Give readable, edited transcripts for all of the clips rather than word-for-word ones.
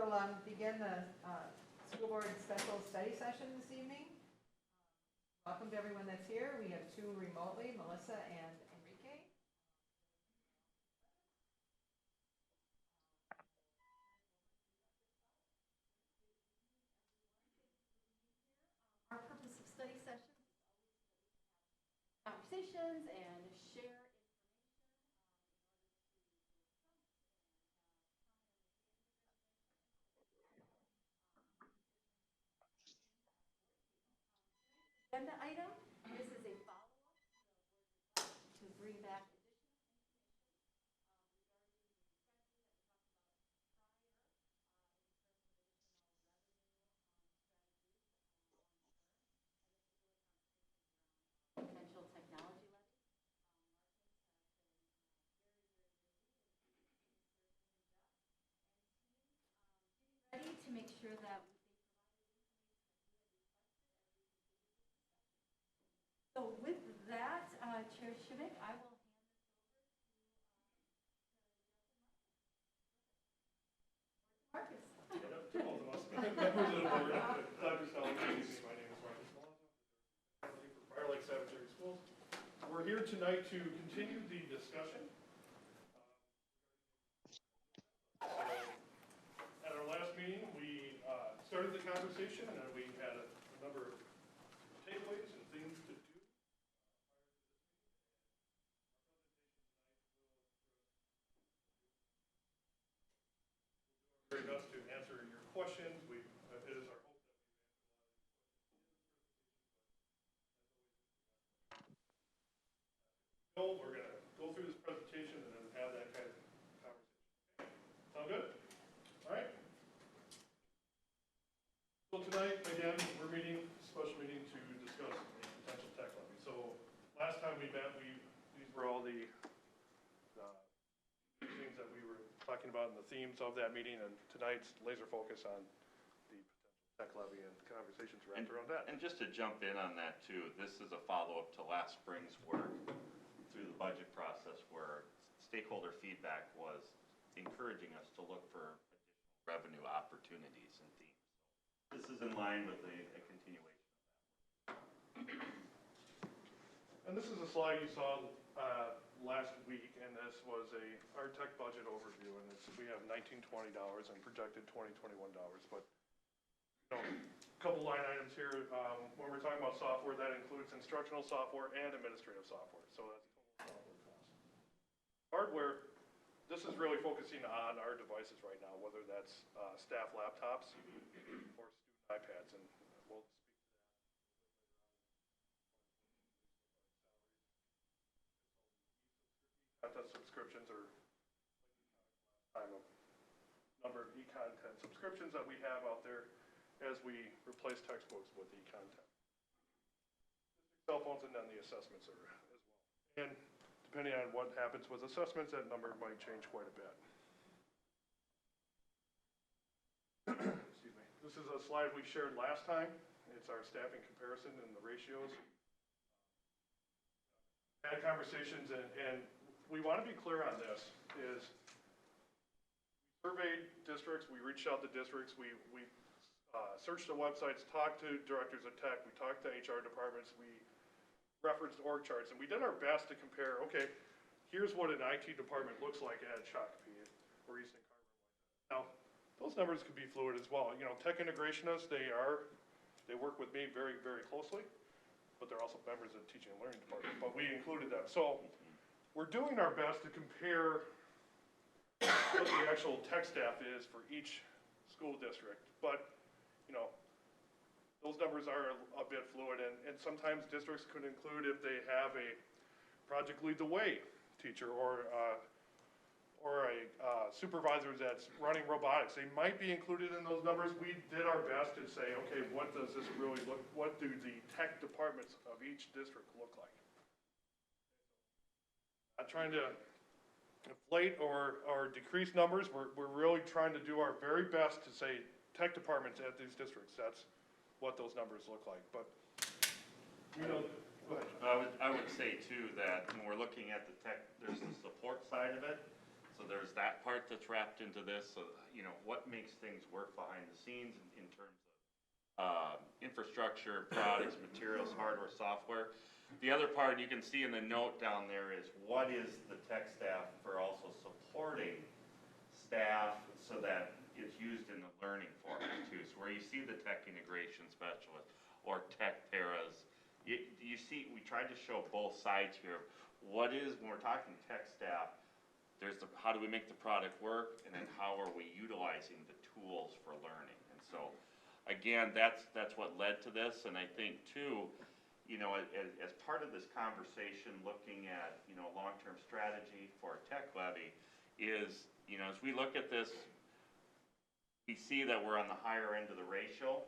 we'll begin the school board special study session this evening. Welcome to everyone that's here. We have two remotely, Melissa and Enrique. Our purpose of study sessions is always conversations and share agenda item. This is a follow-up to bring back potential technology levy. Ready to make sure that so with that, Chair Shivik, I will hand this over to Marcus. To both of us. Members of the board, Dr. Stelling, my name is Marcus Malazzo, for Prior Lake Sanitary Schools. We're here tonight to continue the discussion. At our last meeting, we started the conversation and we had a number of takeaways and things to do. Very best to answer your questions. It is our hope that we're going to go through this presentation and then have that kind of conversation. Sound good? All right. So tonight, again, we're meeting, special meeting to discuss a potential tech levy. So last time we met, these were all the things that we were talking about in the themes of that meeting, and tonight's laser focus on the potential tech levy and conversations wrapped around that. And just to jump in on that too, this is a follow-up to last spring's work through the budget process where stakeholder feedback was encouraging us to look for additional revenue opportunities and themes. This is in line with a continuation of that. And this is a slide you saw last week, and this was our tech budget overview, and we have $1920 and projected $2021, but a couple line items here. When we're talking about software, that includes instructional software and administrative software, so that's total software cost. Hardware, this is really focusing on our devices right now, whether that's staff laptops or student iPads, and we'll speak to that. Content subscriptions are a number of e-content subscriptions that we have out there as we replace textbooks with e-content. Cell phones and then the assessments are as well. And depending on what happens with assessments, that number might change quite a bit. Excuse me. This is a slide we shared last time. It's our staffing comparison and the ratios. Had conversations and we want to be clear on this, is we surveyed districts, we reached out to districts, we searched the websites, talked to directors of tech, we talked to HR departments, we referenced org charts, and we did our best to compare, okay, here's what an IT department looks like at Shakopee or Easton Carver. Now, those numbers could be fluid as well. You know, tech integrationists, they work with me very, very closely, but they're also members of the teaching and learning department, but we included them. So we're doing our best to compare what the actual tech staff is for each school district, but you know, those numbers are a bit fluid, and sometimes districts could include if they have a Project Lead the Way teacher or a supervisor that's running robotics. They might be included in those numbers. We did our best to say, okay, what does this really look, what do the tech departments of each district look like? Not trying to inflate or decrease numbers. We're really trying to do our very best to say tech departments at these districts. That's what those numbers look like. But you know, go ahead. I would say too that when we're looking at the tech, there's the support side of it. So So there's that part that's wrapped into this, so, you know, what makes things work behind the scenes in terms of infrastructure, products, materials, hardware, software. The other part you can see in the note down there is what is the tech staff for also supporting staff so that it's used in the learning format too. So where you see the tech integration specialist or tech paras, you see, we tried to show both sides here. What is, when we're talking tech staff, there's the, how do we make the product work, and then how are we utilizing the tools for learning? And so, again, that's what led to this, and I think too, you know, as part of this conversation, looking at, you know, long-term strategy for tech levy is, you know, as we look at this, we see that we're on the higher end of the ratio,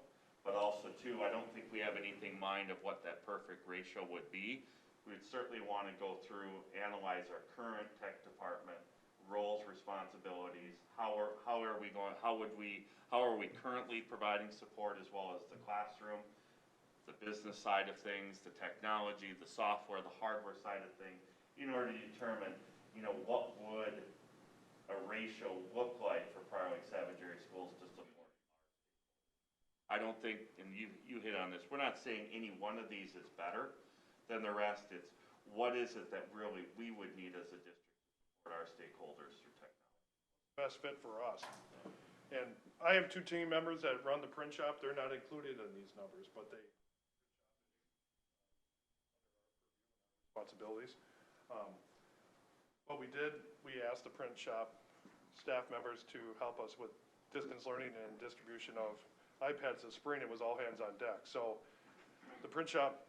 but also too, I don't think we have anything in mind of what that perfect ratio would be. We'd certainly want to go through, analyze our current tech department roles, responsibilities, how are we going, how are we currently providing support, as well as the classroom, the business side of things, the technology, the software, the hardware side of things, in order to determine, you know, what would a ratio look like for Prior Lake Savage Area Schools to support. I don't think, and you hit on this, we're not saying any one of these is better than the rest. It's what is it that really we would need as a district to support our stakeholders through technology. Best fit for us. And I have 2 team members that run the print shop. They're not included in these numbers, but they responsibilities. What we did, we asked the print shop staff members to help us with distance learning and distribution of iPads this spring. It was all hands on deck. So the print shop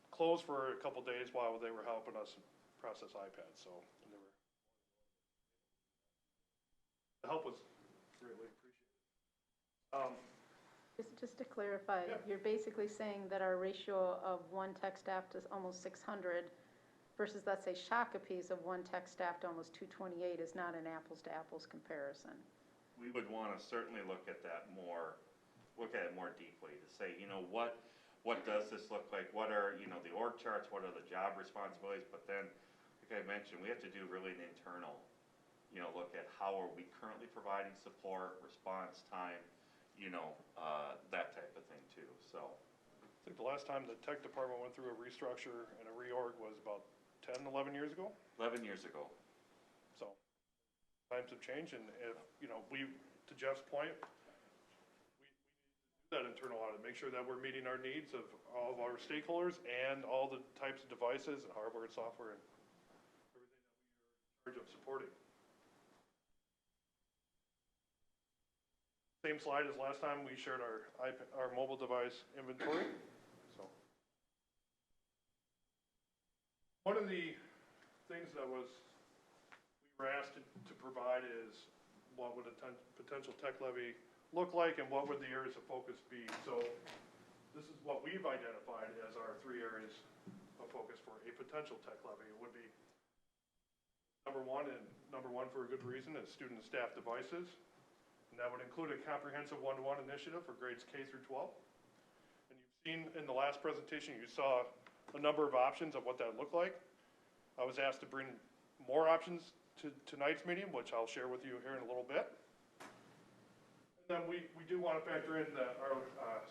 closed for a couple days while they were helping us process iPads. So the help was greatly appreciated. Just to clarify, Yeah. You're basically saying that our ratio of 1 tech staff to almost 600 versus, let's say, Shakopee's of 1 tech staff to almost 228 is not an apples-to-apples comparison. We would want to certainly look at it more deeply to say, you know, what does this look like? What are, you know, the org charts? What are the job responsibilities? But then, like I mentioned, we have to do really an internal, you know, look at how are we currently providing support, response time, you know, that type of thing too. So I think the last time the tech department went through a restructure and a reorg was about 10, 11 years ago. 11 years ago. So times have changed, and if, you know, to Jeff's point, we do that internal audit, make sure that we're meeting our needs of all of our stakeholders and all the types of devices and hardware and software and everything that we are in charge of supporting. Same slide as last time, we shared our mobile device inventory. So one of the things that we were asked to provide is what would a potential tech levy look like and what would the areas of focus be. So this is what we've identified as our 3 areas of focus for a potential tech levy. It would be number one for a good reason is student and staff devices. And that would include a comprehensive one-to-one initiative for grades K through 12. And you've seen in the last presentation, you saw a number of options of what that looked like. I was asked to bring more options to tonight's meeting, which I'll share with you here in a little bit. And then we do want to factor in our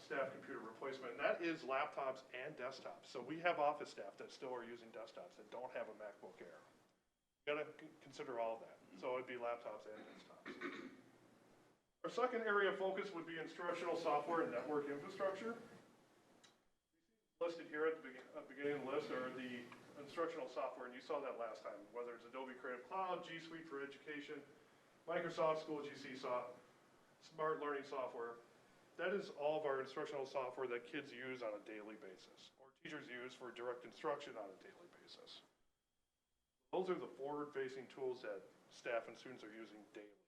staff computer replacement, and that is laptops and desktops. So we have office staff that still are using desktops that don't have a MacBook Air. You got to consider all that. So it'd be laptops and desktops. Our second area of focus would be instructional software and network infrastructure. Listed here at the beginning of the list are the instructional software, and you saw that last time, whether it's Adobe Creative Cloud, G Suite for Education, Microsoft School GC Smart Learning Software. That is all of our instructional software that kids use on a daily basis, or teachers use for direct instruction on a daily basis. Those are the forward-facing tools that staff and students are using daily.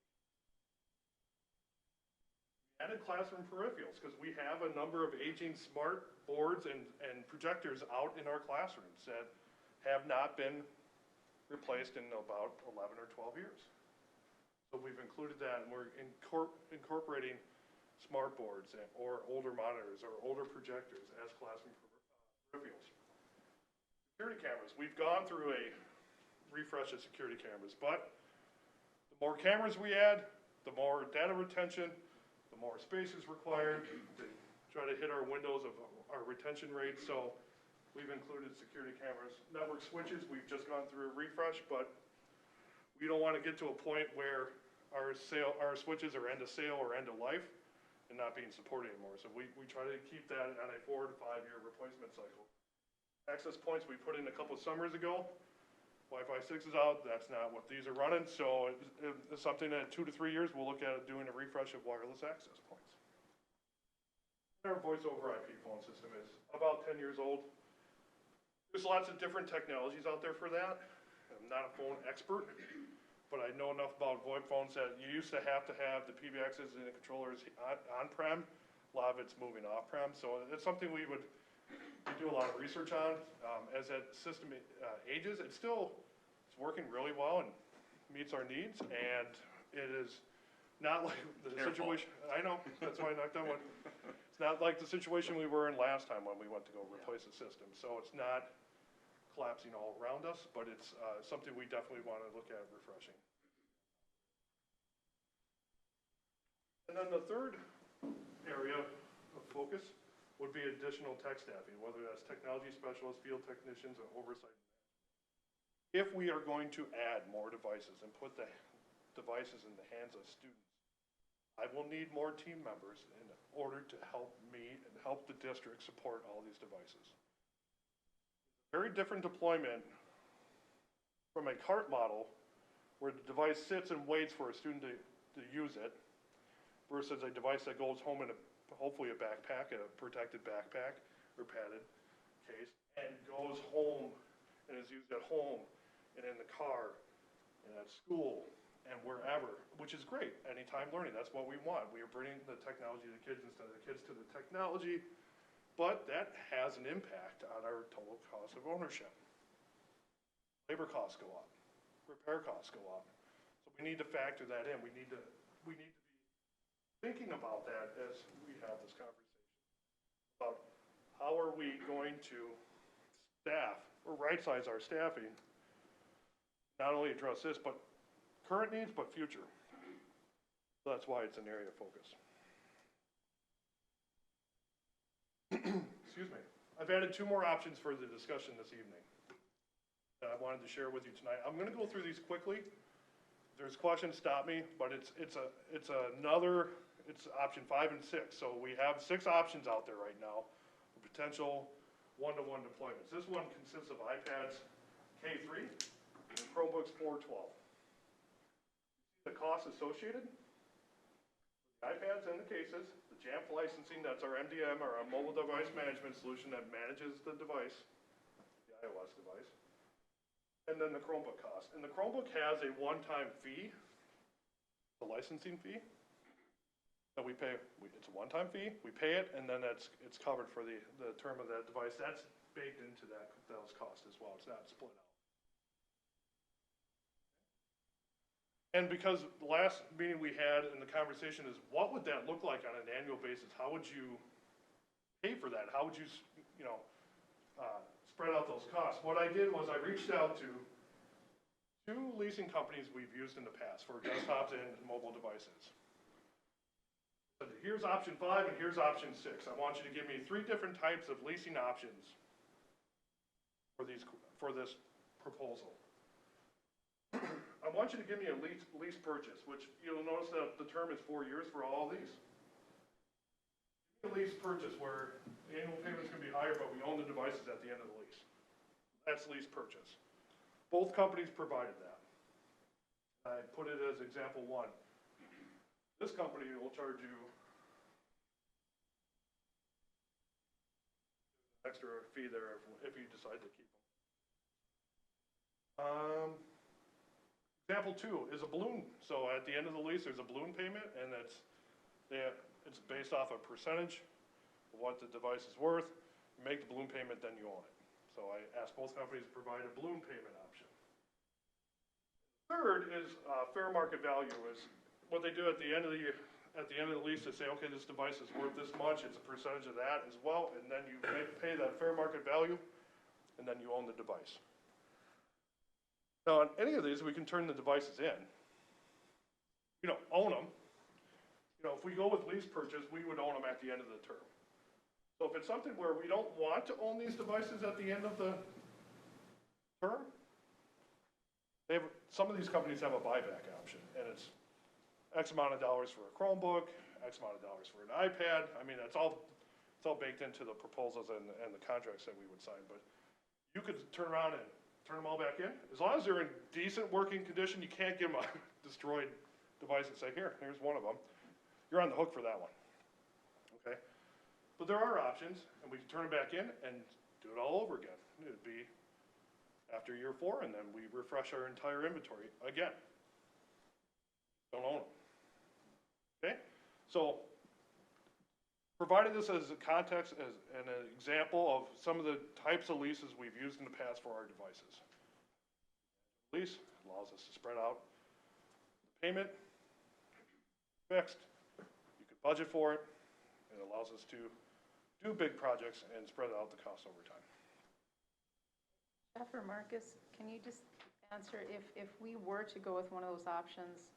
Added classroom peripherals, because we have a number of aging smart boards and projectors out in our classrooms that have not been replaced in about 11 or 12 years. So we've included that, and we're incorporating smart boards or older monitors or older projectors as classroom peripherals. Security cameras. We've gone through a refresh of security cameras, but the The more cameras we add, the more data retention, the more space is required to try to hit our windows of our retention rates. So we've included security cameras, network switches. We've just gone through a refresh, but we don't want to get to a point where our switches are end of sale or end of life and not being supported anymore. So we try to keep that on a 4 to 5 year replacement cycle. Access points we put in a couple summers ago. Wi-Fi 6 is out. That's not what these are running. So it's something that 2 to 3 years we'll look at doing a refresh of wireless access points. Our voice over IP phone system is about 10 years old. There's lots of different technologies out there for that. I'm not a phone expert, but I know enough about VoIP phones that you used to have the PBXs and the controllers on-prem. A lot of it's moving off-prem. So it's something we do a lot of research on. As that system ages, it's working really well and meets our needs. And it is not like the situation, I know, that's why I knocked on one. It's not like the situation we were in last time when we went to go replace the system. So it's not collapsing all around us, but it's something we definitely want to look at refreshing. And then the third area of focus would be additional tech staffing, whether that's technology specialists, field technicians, or oversight. If we are going to add more devices and put the devices in the hands of students, I will need more team members in order to help me and help the district support all these devices. Very different deployment from a cart model where the device sits and waits for a student to use it versus a device that goes home in hopefully a backpack, a protected backpack or padded case, and goes home and is used at home and in the car and at school and wherever, which is great. Anytime learning, that's what we want. We are bringing the technology to the kids instead of the kids to the technology, but that has an impact on our total cost of ownership. Labor costs go up, repair costs go up. So we need to factor that in. We need to be thinking about that as we have this conversation about how are we going to staff or right-size our staffing, not only address this, but current needs, but future. So that's why it's an area of focus. Excuse me. I've added 2 more options for the discussion this evening that I wanted to share with you tonight. I'm going to go through these quickly. If there's questions, stop me, but it's option 5 and 6. So we have 6 options out there right now for potential one-to-one deployments. This one consists of iPads K3 and Chromebooks 412. The costs associated with the iPads and the cases, the Jamf licensing, that's our MDM, or our mobile device management solution that manages the device, the iOS device, and then the Chromebook cost. And the Chromebook has a one-time fee, the licensing fee, that we pay. It's a one-time fee, we pay it, and then it's covered for the term of that device. That's baked into those costs as well. It's not split out. And because the last meeting we had in the conversation is, what would that look like on an annual basis? How would you pay for that? How would you, spread out those costs? What I did was I reached out to 2 leasing companies we've used in the past for desktops and mobile devices. Here's option 5 and here's option 6. I want you to give me 3 different types of leasing options for this proposal. I want you to give me a lease purchase, which you'll notice that the term is 4 years for all these. A lease purchase where the annual payments can be higher, but we own the devices at the end of the lease. That's lease purchase. Both companies provided that. I put it as example 1. This company will charge you an extra fee there if you decide to keep them. Example 2 is a balloon. So at the end of the lease, there's a balloon payment, and it's based off a percentage of what the device is worth. You make the balloon payment, then you own it. So I asked both companies to provide a balloon payment option. Third is fair market value. Is what they do at the end of the year. At the end of the lease, they say, okay, this device is worth this much. It's a percentage of that as well, and then you pay that fair market value, and then you own the device. Now, on any of these, we can turn the devices in. own them. If we go with lease purchase, we would own them at the end of the term. So if it's something where we don't want to own these devices at the end of the term, some of these companies have a buyback option, and it's X amount of dollars for a Chromebook, X amount of dollars for an iPad. I mean, it's all baked into the proposals and the contracts that we would sign, but you could turn around and turn them all back in. As long as they're in decent working condition, you can't give them a destroyed device and say, here's one of them. You're on the hook for that one, okay? But there are options, and we can turn it back in and do it all over again. It'd be after year 4, and then we refresh our entire inventory again. Don't own them, okay? So, provided this as a context, as an example of some of the types of leases we've used in the past for our devices. Lease allows us to spread out the payment, fixed, you could budget for it, it allows us to do big projects and spread out the costs over time. Jeff or Marcus, can you just answer, if we were to go with one of those options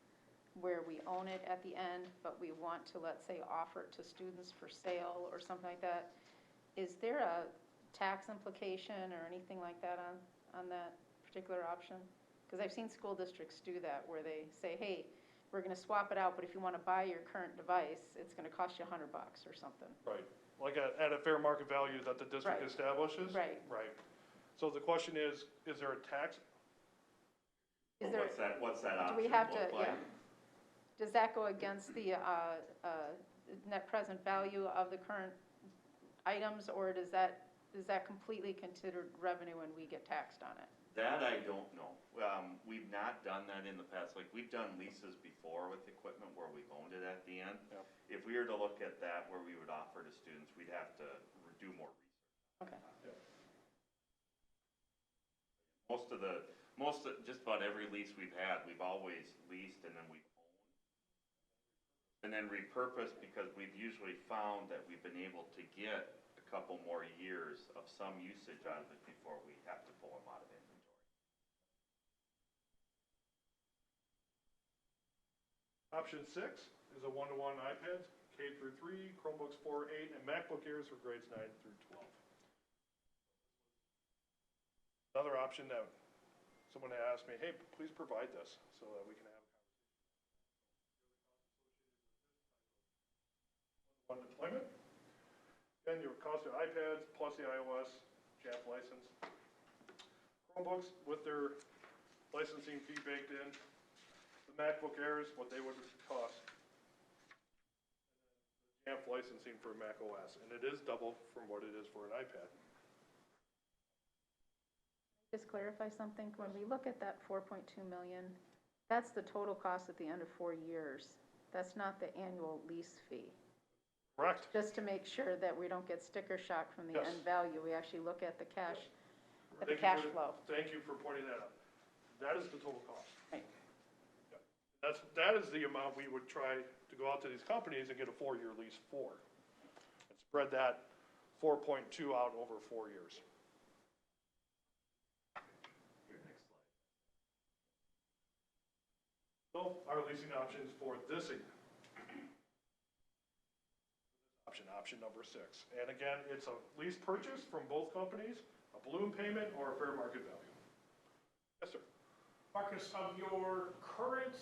where we own it at the end, but we want to, let's say, offer it to students for sale or something like that, is there a tax implication or anything like that on that particular option? Because I've seen school districts do that, where they say, hey, we're going to swap it out, but if you want to buy your current device, it's going to cost you $100 or something. Right, like at a fair market value that the district Right. establishes? Right. Right. So the question is there a tax? Is there, What's that option do we have to, look like? Does that go against the net present value of the current items, or does that completely considered revenue and we get taxed on it? That I don't know. We've not done that in the past. Like, we've done leases before with equipment where we owned it at the end. Yep. If we were to look at that where we would offer to students, we'd have to do more research. Okay. Yep. Just about every lease we've had, we've always leased and then we've owned. And then repurposed, because we've usually found that we've been able to get a couple more years of some usage out of it before we have to pull them out of inventory. Option 6 is a one-to-one iPads, K through 3, Chromebooks 4, 8, and MacBook Airs for grades 9 through 12. Another option that someone had asked me, hey, please provide this so that we can have a conversation. One deployment. Then your cost of iPads plus the iOS JAP license. Chromebooks with their licensing fee baked in. The MacBook Airs, what they would cost. JAP licensing for Mac OS, and it is double from what it is for an iPad. Just clarify something, when we look at that 4.2 million, that's the total cost at the end of 4 years. That's not the annual lease fee. Correct. Just to make sure that we don't get sticker shock from the Yes. end value, we actually look at the cash, at the Thank you cash for- flow. Thank you for pointing that out. That is the total cost. Right. Yep. That is the amount we would try to go out to these companies and get a 4-year lease for. And spread that 4.2 out over 4 years. Your next slide. So our leasing options for this option number 6. And again, it's a lease purchase from both companies, a balloon payment, or a fair market value. Yes, sir. Marcus, of your current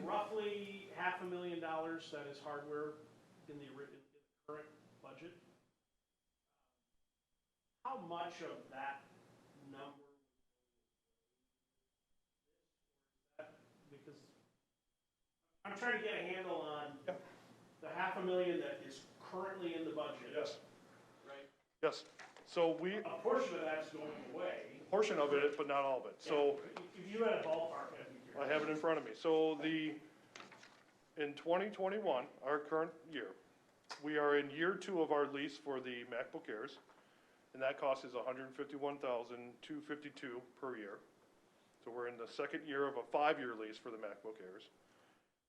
roughly $500,000 that is hardware in the current budget, how much of that number, because I'm trying to get a handle on Yep. the $500,000 that is currently in the budget. Yes. Right? Yes. So A portion of that's going away. portion of it, but not all of it. So If you had a ballpark, that'd be great. I have it in front of me. So in 2021, our current year, we are in year 2 of our lease for the MacBook Airs, and that cost is $151,252 per year. So we're in the second year of a 5-year lease for the MacBook Airs.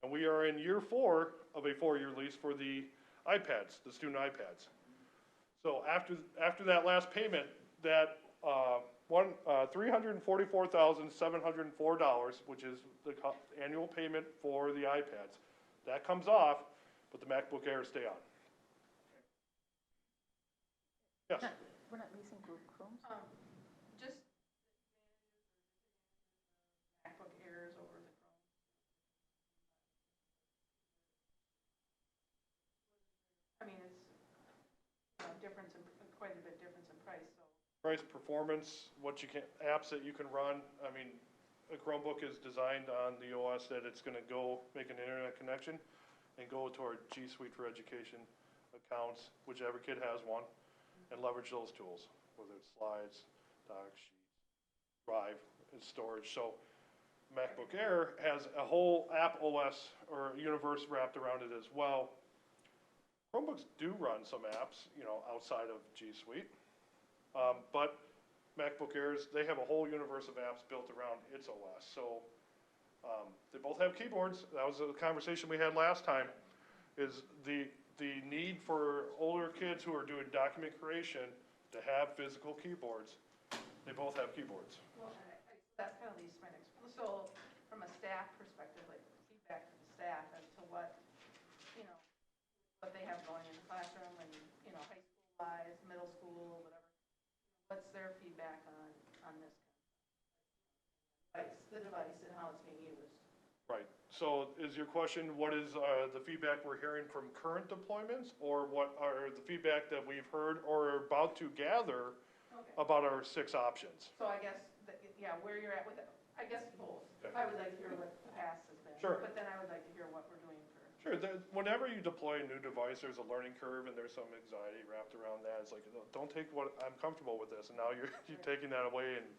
And we are in year 4 of a 4-year lease for the iPads, the student iPads. So after that last payment, that $344,704, which is the annual payment for the iPads. That comes off, but the MacBook Airs stay on. Yes? We're not leasing Google Chromes? Just MacBook Airs over the Chrome. I mean, it's, difference in, quite a bit difference in price, so. Price, performance, what you can, apps that you can run. I mean, a Chromebook is designed on the OS that it's gonna go make an internet connection and go toward G Suite for Education accounts, whichever kid has one, and leverage those tools, whether it's slides, docs, sheets, drive, and storage. So MacBook Air has a whole app OS or universe wrapped around it as well. Chromebooks do run some apps, outside of G Suite. But MacBook Airs, they have a whole universe of apps built around its OS. So they both have keyboards. That was a conversation we had last time, is the need for older kids who are doing document creation to have physical keyboards. They both have keyboards. Well, that kind of leads to my next, so from a staff perspective, like feedback from the staff as to what, what they have going in the classroom and, high school wise, middle school, whatever. What's their feedback on this? The device and how it's being used. Right. So is your question, what is the feedback we're hearing from current deployments, or what are the feedback that we've heard or are about to gather about our 6 options? So I guess, where you're at with it, I guess both. Okay. I would like to hear what the past has been. Sure. But then I would like to hear what we're doing for. Sure. Whenever you deploy a new device, there's a learning curve and there's some anxiety wrapped around that. It's like, don't take what, I'm comfortable with this, and now you're taking that away. And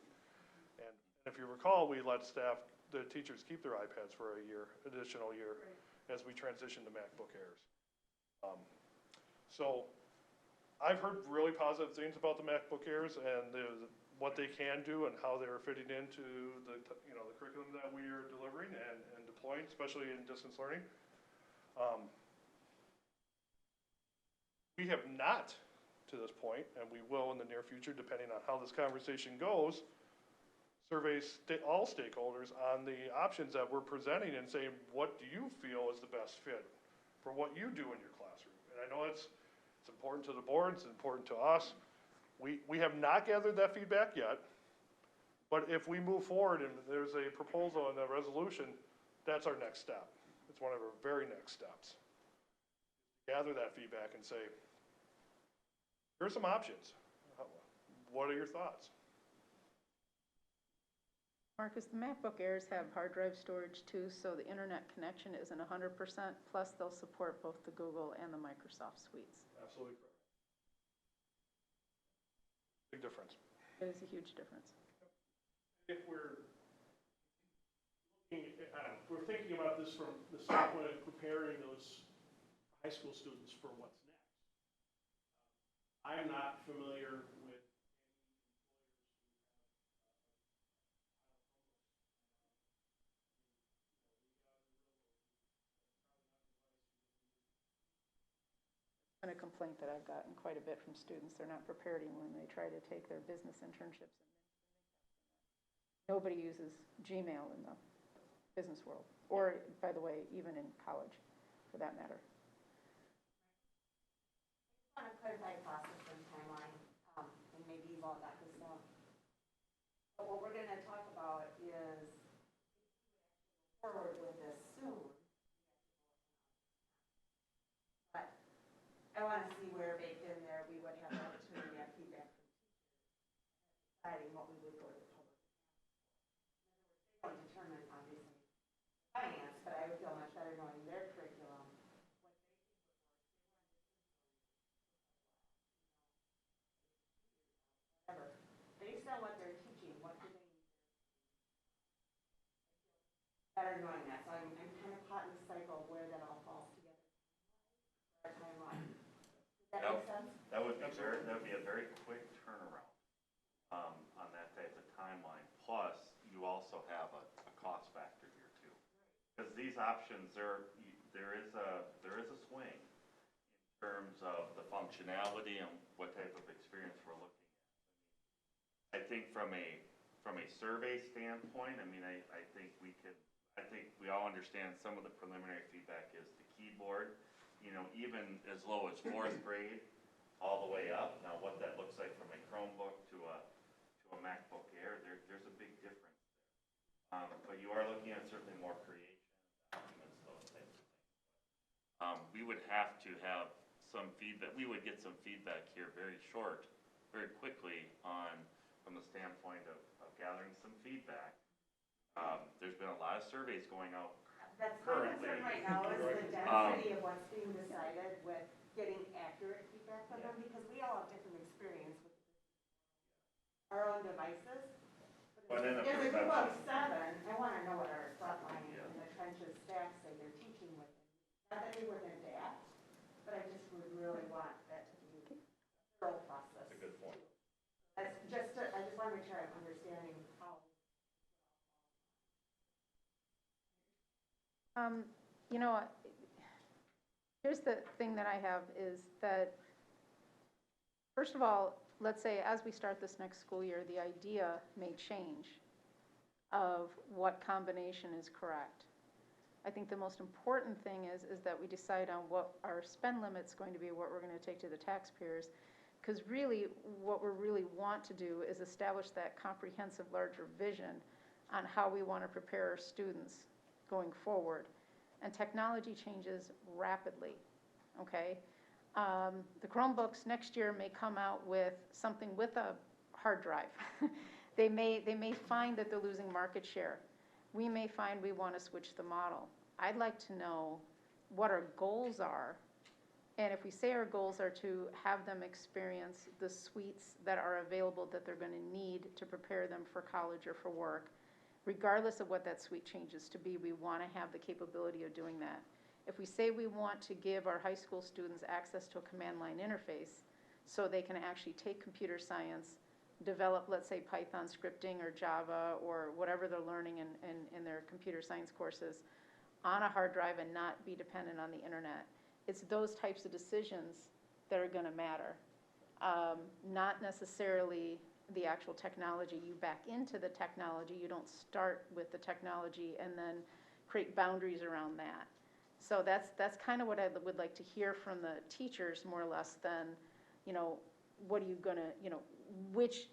if you recall, we let staff, the teachers keep their iPads for additional year, as we transition to MacBook Airs. So I've heard really positive things about the MacBook Airs and what they can do and how they're fitting into the curriculum that we are delivering and deploying, especially in distance learning. We have not, to this point, and we will in the near future, depending on how this conversation goes, survey all stakeholders on the options that we're presenting and saying, what do you feel is the best fit for what you do in your classroom? And I know it's important to the board, it's important to us. We have not gathered that feedback yet, but if we move forward and there's a proposal and a resolution, that's our next step. It's one of our very next steps. Gather that feedback and say, here's some options. What are your thoughts? Marcus, the MacBook Airs have hard drive storage too, so the internet connection isn't 100%, plus they'll support both the Google and the Microsoft suites. Absolutely correct. Big difference. It is a huge difference. If we're thinking about this from the standpoint of preparing those high school students for what's next, I'm not familiar with And a complaint that I've gotten quite a bit from students, they're not prepared when they try to take their business internships. Nobody uses Gmail in the business world, or, by the way, even in college, for that matter. I want to clarify process and timeline, and maybe you've all got this down. But what we're going to talk about is forward with this soon. But I want to see where baked in there we would have an opportunity to have feedback from teachers, deciding what we would go to the public. They don't determine, obviously, finance, but I would feel much better knowing their curriculum. Based on what they're teaching, what do they need? Better knowing that, so I'm kind of caught in the cycle of where that all falls together. Our timeline. Does that make sense? That would be a very quick turnaround on that type of timeline. Plus, you also have a cost factor here too, because these options there is a swing in terms of the functionality and what type of experience we're looking at. I think from a survey standpoint, I mean, I think I think we all understand some of the preliminary feedback is the keyboard, you know, even as low as 4th grade, all the way up. Now, what that looks like from a Chromebook to a MacBook Air, there's a big difference there. But you are looking at certainly more creation, documents, those types of things. We would have to have some feedback. We would get some feedback here very quickly from the standpoint of gathering some feedback. There's been a lot of surveys going out That's my currently. concern right now is the density of what's being decided with getting accurate feedback from them, because we all have different experience with our own devices. But in a As a group of perception. 7, I want to know what our frontline Yeah. and the trenches staff say they're teaching with it. Not that they wouldn't adapt, but I just would really want that to be a thorough process. That's a good point. I just want to make sure I'm understanding how. You know, here's the thing that I have is that, first of all, let's say as we start this next school year, the idea may change of what combination is correct. I think the most important thing is that we decide on what our spend limit's going to be, what we're going to take to the taxpayers. Because really, what we really want to do is establish that comprehensive, larger vision on how we want to prepare our students going forward. And technology changes rapidly, okay? The Chromebooks next year may come out with something with a hard drive. They may find that they're losing market share. We may find we want to switch the model. I'd like to know what our goals are. And if we say our goals are to have them experience the suites that are available that they're going to need to prepare them for college or for work, regardless of what that suite changes to be, we want to have the capability of doing that. If we say we want to give our high school students access to a command line interface so they can actually take computer science, develop, let's say, Python scripting or Java or whatever they're learning in their computer science courses on a hard drive and not be dependent on the internet, it's those types of decisions that are going to matter, not necessarily the actual technology. You back into the technology. You don't start with the technology and then create boundaries around that. So that's kind of what I would like to hear from the teachers more or less than, you know, what are you going to, you know, which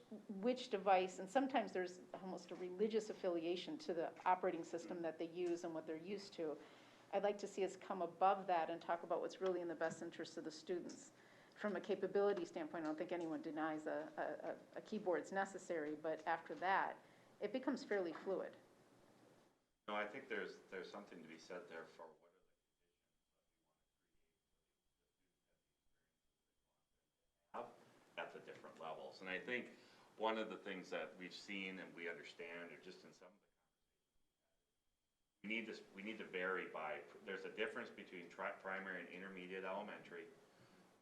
device, and sometimes there's almost a religious affiliation to the operating system that they use and what they're used to. I'd like to see us come above that and talk about what's really in the best interest of the students. From a capability standpoint, I don't think anyone denies a keyboard's necessary, but after that, it becomes fairly fluid. No, I think there's something to be said there for what are the conditions that we want to create at the different levels. And I think one of the things that we've seen and we understand, or just in some of the we need to vary by, there's a difference between primary and intermediate elementary.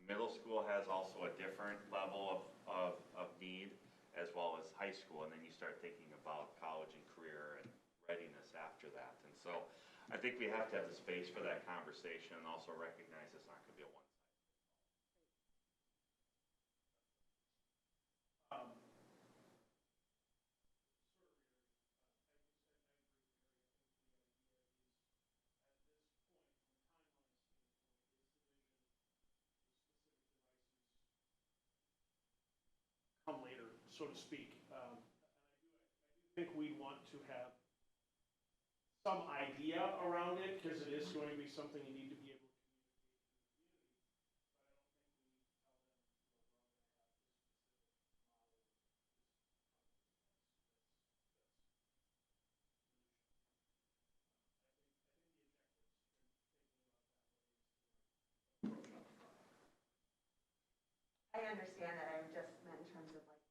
Middle school has also a different level of need, as well as high school, and then you start thinking about college and career and readiness after that. And so I think we have to have the space for that conversation and also recognize it's not going to be a one-sided. Come later, so to speak. And I do think we want to have some idea around it, because it is going to be something you need to be able to I understand that. I just meant in terms of like.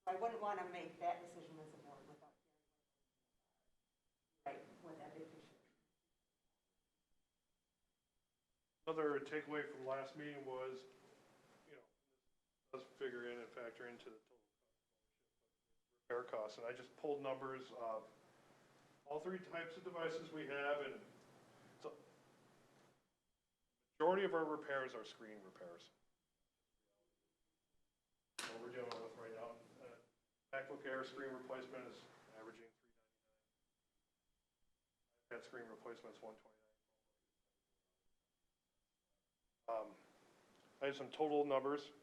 I wouldn't want to make that decision as a board without hearing what that big issue is. Another takeaway from last meeting was, you know, does figure in and factor into the total repair costs. And I just pulled numbers of all 3 types of devices we have, and so majority of our repairs are screen repairs. What we're dealing with right now, MacBook Air screen replacement is averaging $399. That screen replacement is $129. I have some total numbers.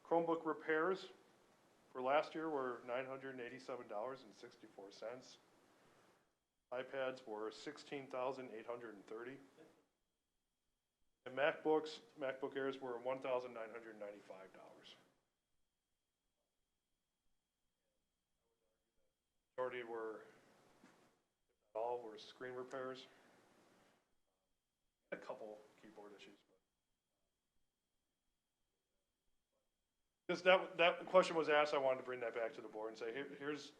Chromebook repairs for last year were $987.64. iPads were $16,830. And MacBook Airs were $1,995. Majority were, if not all, were screen repairs. A couple keyboard issues. Because that question was asked, I wanted to bring that back to the board and say, here's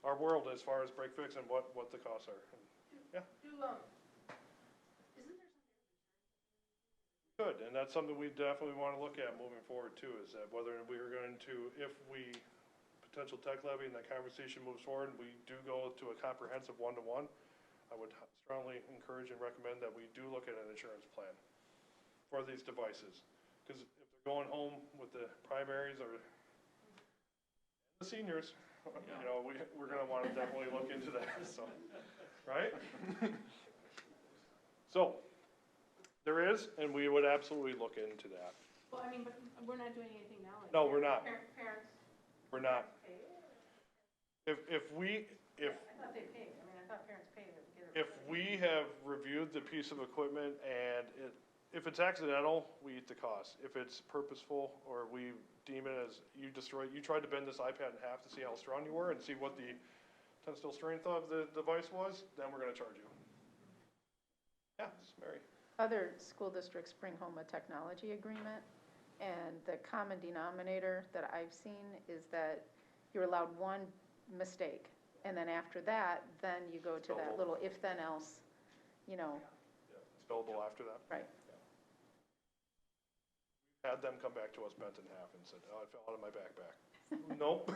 our world as far as break fix and what the costs are. And, yeah. Isn't there Good, and that's something we definitely want to look at moving forward too, is that whether we are going to, if we, potential tech levy and that conversation moves forward, we do go to a comprehensive one-to-one, I would strongly encourage and recommend that we do look at an insurance plan for these devices. Because if they're going home with the primaries or the seniors, you know, we're going to want to definitely look into that, so, right? So, there is, and we would absolutely look into that. Well, I mean, but we're not doing anything now. Like No, we're not. Parents. We're not. Pay. If I thought they paid. I mean, I thought parents paid to get it. if we have reviewed the piece of equipment and if it's accidental, we eat the cost. If it's purposeful or we deem it as you tried to bend this iPad in half to see how strong you were and see what the tensile strength of the device was, then we're going to charge you. Yeah, it's Mary. Other school districts bring home a technology agreement, and the common denominator that I've seen is that you're allowed one mistake, and then after that, then you go to that little if then else, you know. Yeah, it's billable after that. Right. Had them come back to us bent in half and said, oh, it fell out of my backpack. Nope.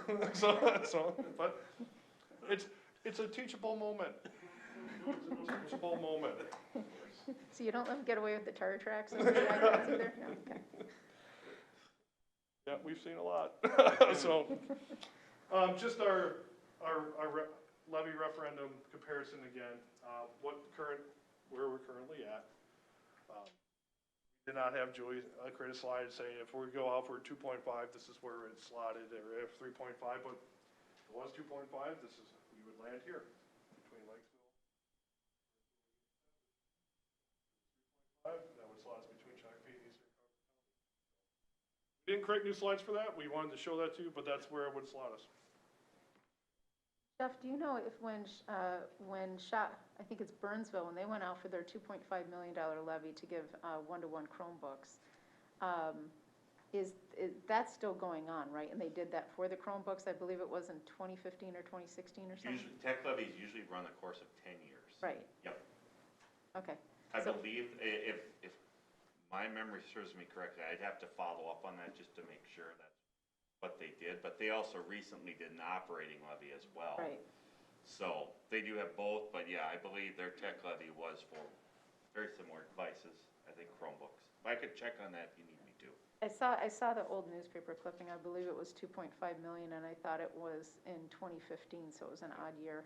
so, but it's a teachable moment. It's a teachable moment. So you don't let them get away with the tire tracks and the iPads either? No, okay. Yeah, we've seen a lot. So, just our levy referendum comparison again. Where we're currently at. Did not have Julie create a slide saying if we go out for 2.5, this is where it's slotted, or if 3.5, but if it was 2.5, we would land here between Lakesville. That would slot us between Shakopee and Eastern County. We didn't create new slides for that. We wanted to show that to you, but that's where it would slot us. Jeff, do you know if when I think it's Burnsville, when they went out for their $2.5 million levy to give one-to-one Chromebooks, is that's still going on, right? And they did that for the Chromebooks, I believe it was in 2015 or 2016 or something? Tech levies usually run the course of 10 years. Right. Yep. Okay. I believe, if my memory serves me correctly, I'd have to follow up on that just to make sure that's what they did, but they also recently did an operating levy as well. Right. So they do have both, but yeah, I believe their tech levy was for very similar devices, I think Chromebooks. I could check on that if you need me to. I saw the old newspaper clipping, I believe it was 2.5 million, and I thought it was in 2015, so it was an odd year.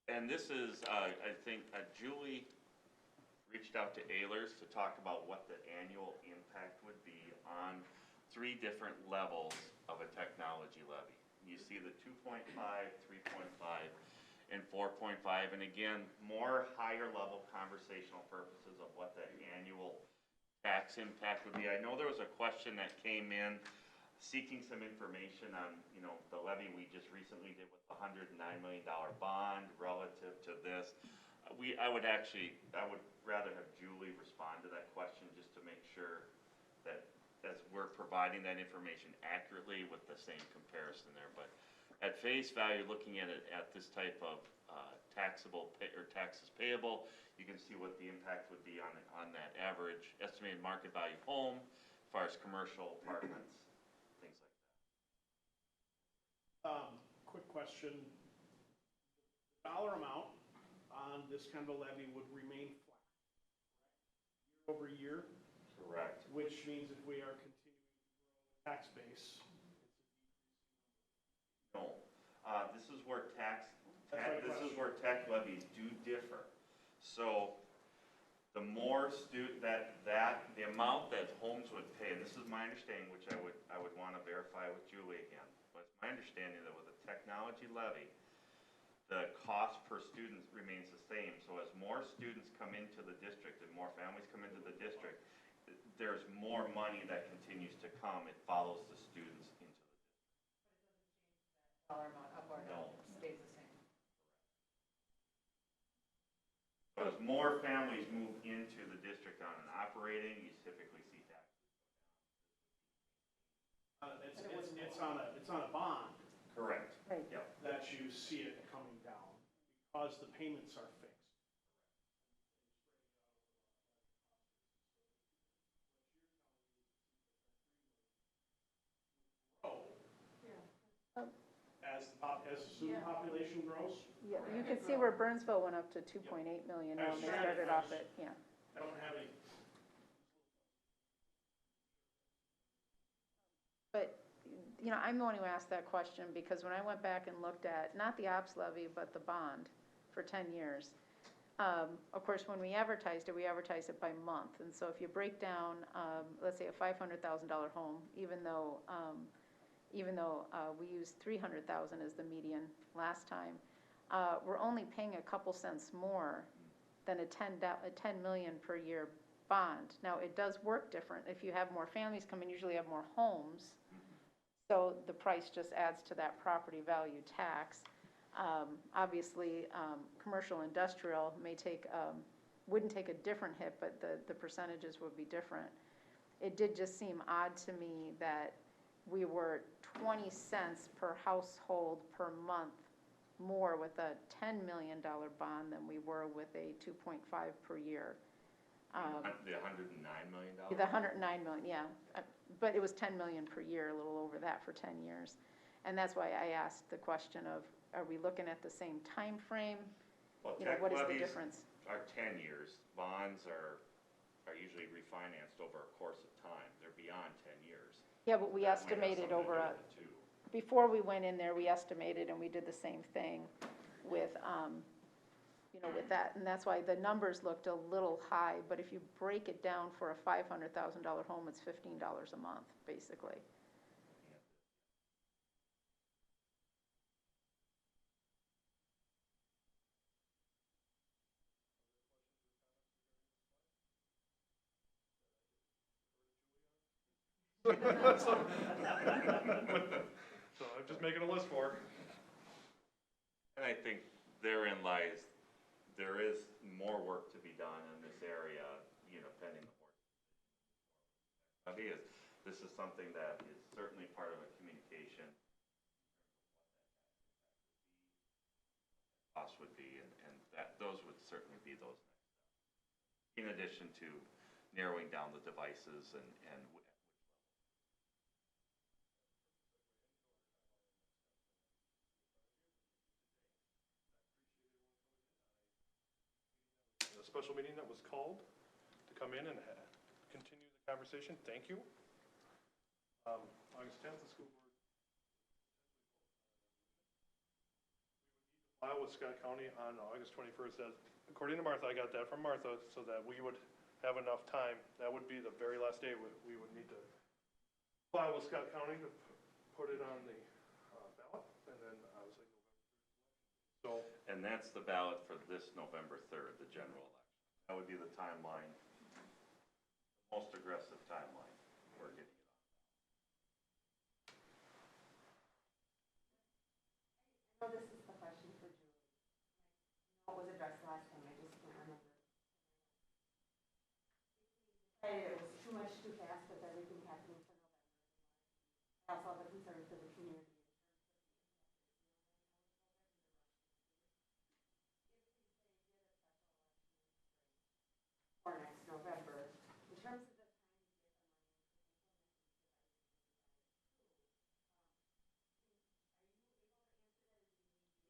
And this is, I think, Julie reached out to Ehlers to talk about what the annual impact would be on 3 different levels of a technology levy. You see the 2.5, 3.5, and 4.5, and again, more higher level conversational purposes of what the annual tax impact would be. I know there was a question that came in seeking some information on, the levy we just recently did with the $109 million bond relative to this. I would rather have Julie respond to that question just to make sure that as we're providing that information accurately with the same comparison there. But at face value, looking at it at this type of taxes payable, you can see what the impact would be on that average estimated market value home as far as commercial apartments, things like that. Quick question. Dollar amount on this kind of a levy would remain flat. over year, Correct. which means if we are continuing to grow the tax base. No, this is where That's my this is question. where tax levies do differ. So the more the amount that homes would pay, and this is my understanding, which I would want to verify with Julie again, but it's my understanding that with a technology levy, the cost per student remains the same. So as more students come into the district and more families come into the district, there's more money that continues to come. It follows the students into the Dollar amount up or down No. stays the same. So as more families move into the district on an operating, you typically see taxes. It's on a bond Correct. Right. Yep. that you see it coming down because the payments are fixed. Grow as the student population grows. Yeah, you can see where Burnsville went up to 2.8 million now, and they started off at, yeah. I don't have any. But, you know, I'm the one who asked that question, because when I went back and looked at, not the ops levy, but the bond for 10 years, of course, when we advertised it by month. And so if you break down, let's say a $500,000 home, even though we used 300,000 as the median last time, we're only paying a couple cents more than a 10 million per year bond. Now, it does work different. If you have more families come in, usually you have more homes, so the price just adds to that property value tax. Obviously, commercial industrial wouldn't take a different hit, but the percentages would be different. It did just seem odd to me that we were 20 cents per household per month more with a $10 million bond than we were with a 2.5 per year. The $109 million? The 109 million, yeah. But it was 10 million per year, a little over that for 10 years. And that's why I asked the question of, are we looking at the same time frame? Well, You know, tech what is the levies difference? are 10 years. Bonds are usually refinanced over a course of time. They're beyond 10 years. Yeah, but we That might have estimated something to over do a, with it, too. before we went in there, we estimated, and we did the same thing with, you know, with that. And that's why the numbers looked a little high, but if you break it down for a $500,000 home, it's $15 a month, basically. So I'm just making a list for her. And I think therein lies, there is more work to be done in this area, you know, pending the board. This is something that is certainly part of a communication. Cost would be, and that, those would certainly be those next steps. In addition to narrowing down the devices and A special meeting that was called to come in and continue the conversation. Thank you. August 10th, the school board file with Scott County on August 21st. According to Martha, I got that from Martha, so that we would have enough time. That would be the very last day we would need to file with Scott County to put it on the ballot, and then obviously November 3rd. So. And that's the ballot for this November 3rd, the general election. That would be the timeline, the most aggressive timeline we're getting it I on. know this is the question for Julie. I know it was addressed last time, I just can't remember. Decided it was too much too fast with everything happening for November. I also have a concern for the community. Or next November, in terms of the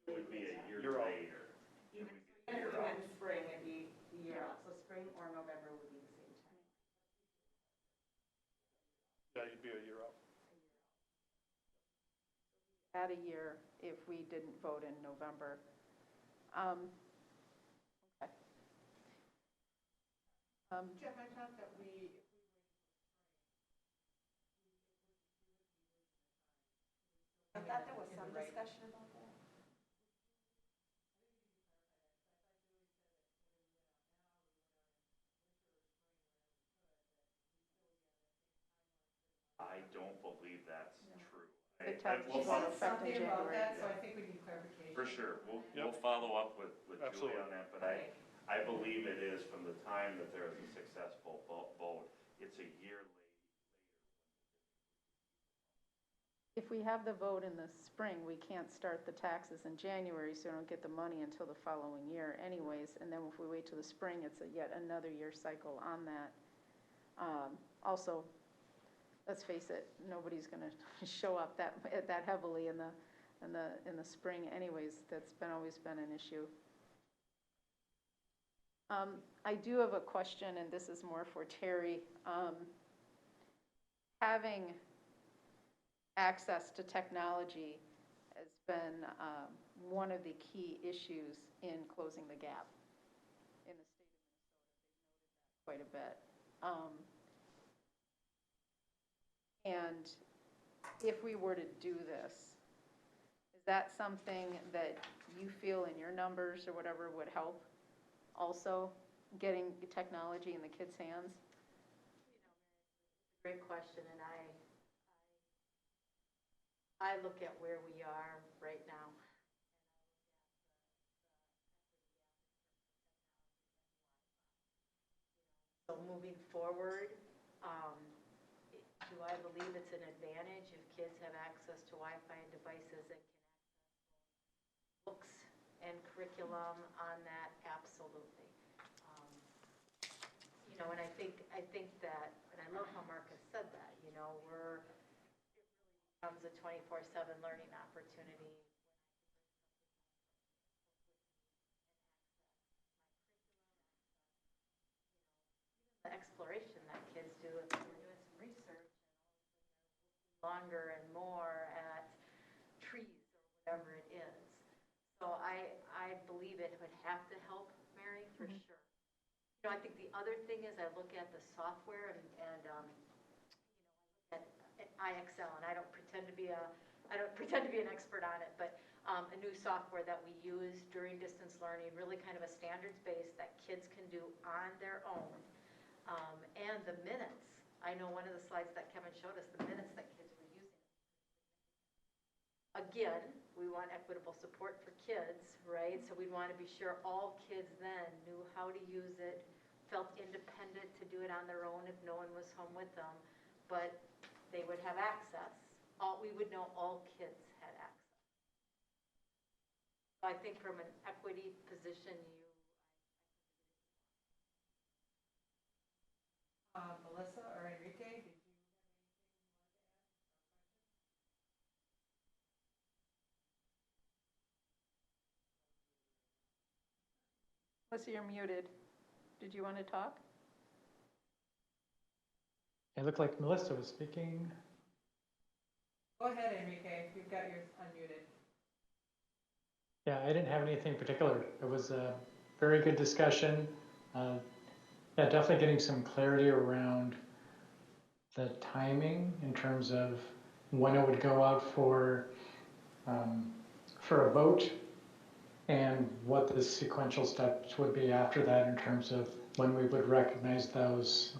It would be a year You're out. later. It would be a year time out. in spring, it'd be the year out, so spring or November would be the same time. add a year if we didn't vote in November. Okay. Jeff, I thought that I thought there was some discussion about that. I don't believe that's true. The I- taxes we'll go into fo- effect in January. So I think we need clarification. For sure, we'll Yep. follow up with Julie Absolutely. on that, but I believe it is from the time that there is a successful vote. It's a year late. If we have the vote in the spring, we can't start the taxes in January, so we don't get the money until the following year anyways. And then if we wait till the spring, it's yet another year cycle on that. Also, let's face it, nobody's gonna show up that heavily in the spring anyways. That's always been an issue. I do have a question, and this is more for Terry. Having access to technology has been one of the key issues in closing the gap in the state of Minnesota. They've noted that quite a bit. And if we were to do this, is that something that you feel in your numbers or whatever would help also getting technology in the kids' hands? Great question, and I look at where we are right now. So moving forward, do I believe it's an advantage if kids have access to Wi-Fi and devices and can access books and curriculum on that? Absolutely. You know, and I think that, and I love how Mark has said that, you know, it really becomes a 24/7 learning opportunity. The exploration that kids do, if they're doing some research, longer and more at trees or whatever it is. So I believe it would have to help, Mary, for sure. You know, I think the other thing is I look at the software and you know, I look at IXL, and I don't pretend to be an expert on it, but a new software that we use during distance learning, really kind of a standards base that kids can do on their own. And the minutes, I know one of the slides that Kevin showed us, the minutes that kids were using. Again, we want equitable support for kids, right? So we'd want to be sure all kids then knew how to use it, felt independent to do it on their own if no one was home with them, but they would have access. We would know all kids had access. I think from an equity position, Melissa or Enrique, did you? Melissa, you're muted. Did you want to talk? It looked like Melissa was speaking. Go ahead, Enrique, you've got yours unmuted. Yeah, I didn't have anything particular. It was a very good discussion. Yeah, definitely getting some clarity around the timing in terms of when it would go out for a vote and what the sequential steps would be after that in terms of when we would recognize those,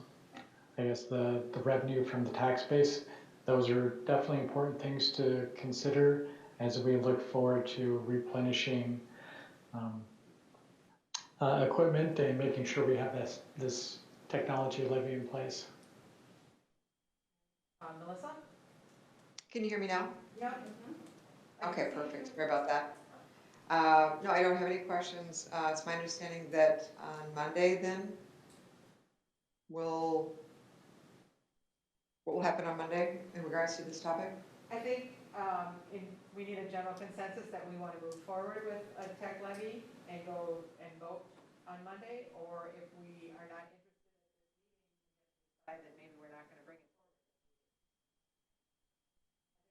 I guess, the revenue from the tax base. Those are definitely important things to consider as we look forward to replenishing equipment and making sure we have this technology levy in place. Melissa? Can you hear me now? Yeah. Okay, perfect. Sorry about that. No, I don't have any questions. It's my understanding that on Monday then, what will happen on Monday in regards to this topic? I think we need a general consensus that we want to move forward with a tech levy and go and vote on Monday, or if we are not interested in this meeting, decide that maybe we're not going to bring it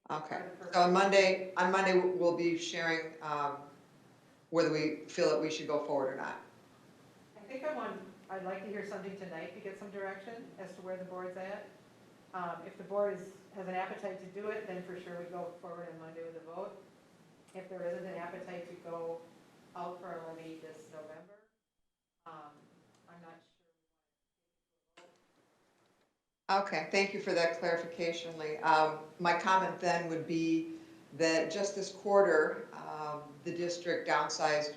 forward. Okay, so on Monday, we'll be sharing whether we feel that we should go forward or not. I think I'd like to hear something tonight to get some direction as to where the board's at. If the board has an appetite to do it, then for sure we go forward on Monday with a vote. If there isn't an appetite to go out for a levy this November, I'm not sure. Okay, thank you for that clarification, Lee. My comment then would be that just this quarter, the district downsized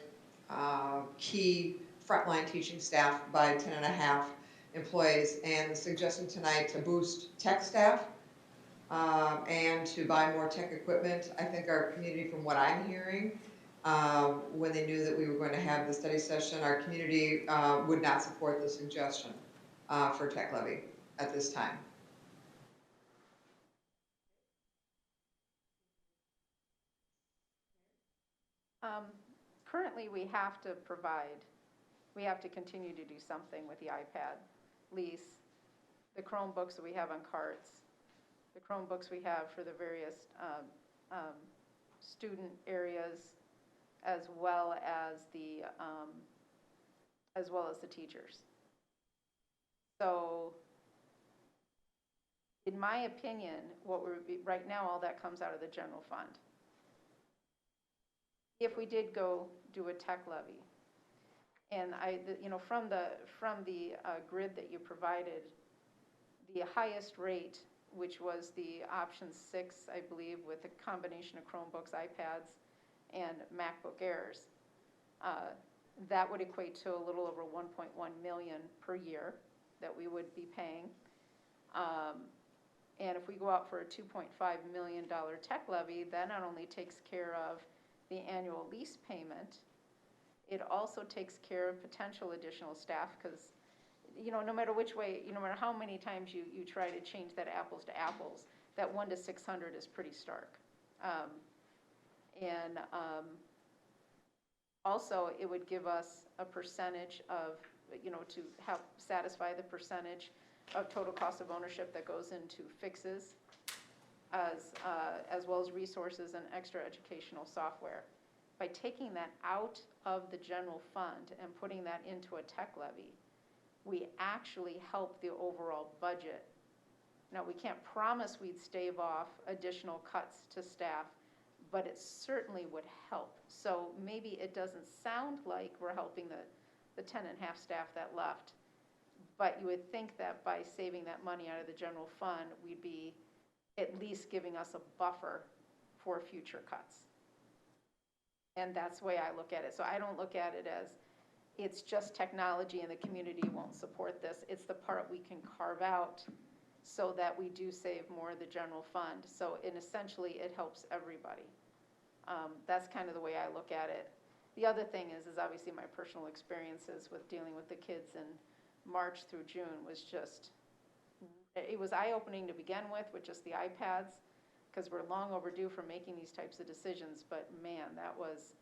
key frontline teaching staff by 10 and a half employees, and the suggestion tonight to boost tech staff and to buy more tech equipment. I think our community, from what I'm hearing, when they knew that we were going to have the study session, our community would not support the suggestion for tech levy at this time. Currently, we have to continue to do something with the iPad lease, the Chromebooks that we have on carts, the Chromebooks we have for the various student areas, as well as the teachers. So, in my opinion, right now, all that comes out of the general fund. If we did go do a tech levy, and from the grid that you provided, the highest rate, which was the option 6, I believe, with a combination of Chromebooks, iPads, and MacBook Airs, that would equate to a little over 1.1 million per year that we would be paying. And if we go out for a $2.5 million tech levy, that not only takes care of the annual lease payment, it also takes care of potential additional staff, because, no matter which way, no matter how many times you try to change that apples to apples, that 1 to 600 is pretty stark. Also, it would give us a percentage of, to help satisfy the percentage of total cost of ownership that goes into fixes, as well as resources and extra educational software. By taking that out of the general fund and putting that into a tech levy, we actually help the overall budget. Now, we can't promise we'd stave off additional cuts to staff, but it certainly would help. So maybe it doesn't sound like we're helping the 10 and a half staff that left, but you would think that by saving that money out of the general fund, we'd be at least giving us a buffer for future cuts. And that's the way I look at it. So I don't look at it as it's just technology and the community won't support this. It's the part we can carve out so that we do save more of the general fund. So essentially, it helps everybody. That's kind of the way I look at it. The other thing is obviously my personal experiences with dealing with the kids in March through June was just, it was eye-opening to begin with just the iPads, because we're long overdue for making these types of decisions. But man, that was,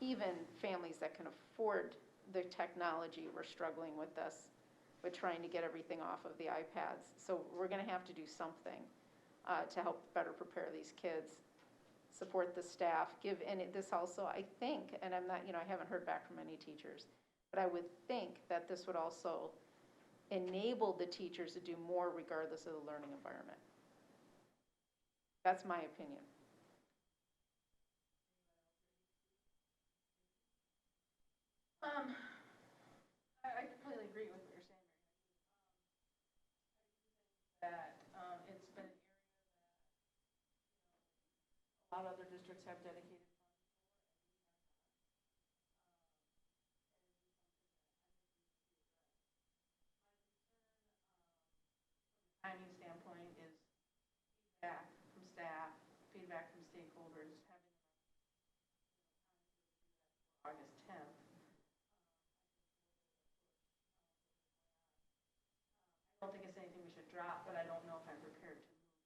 even families that can afford the technology were struggling with this, with trying to get everything off of the iPads. So we're going to have to do something to help better prepare these kids, support the staff, this also, I think, and I'm not, I haven't heard back from any teachers, but I would think that this would also enable the teachers to do more regardless of the learning environment. That's my opinion. I completely agree with what you're saying. That it's been an area that a lot of other districts have dedicated timing standpoint is feedback from staff, feedback from stakeholders, having August 10th. I don't think it's anything we should drop, but I don't know if I'm prepared to move it.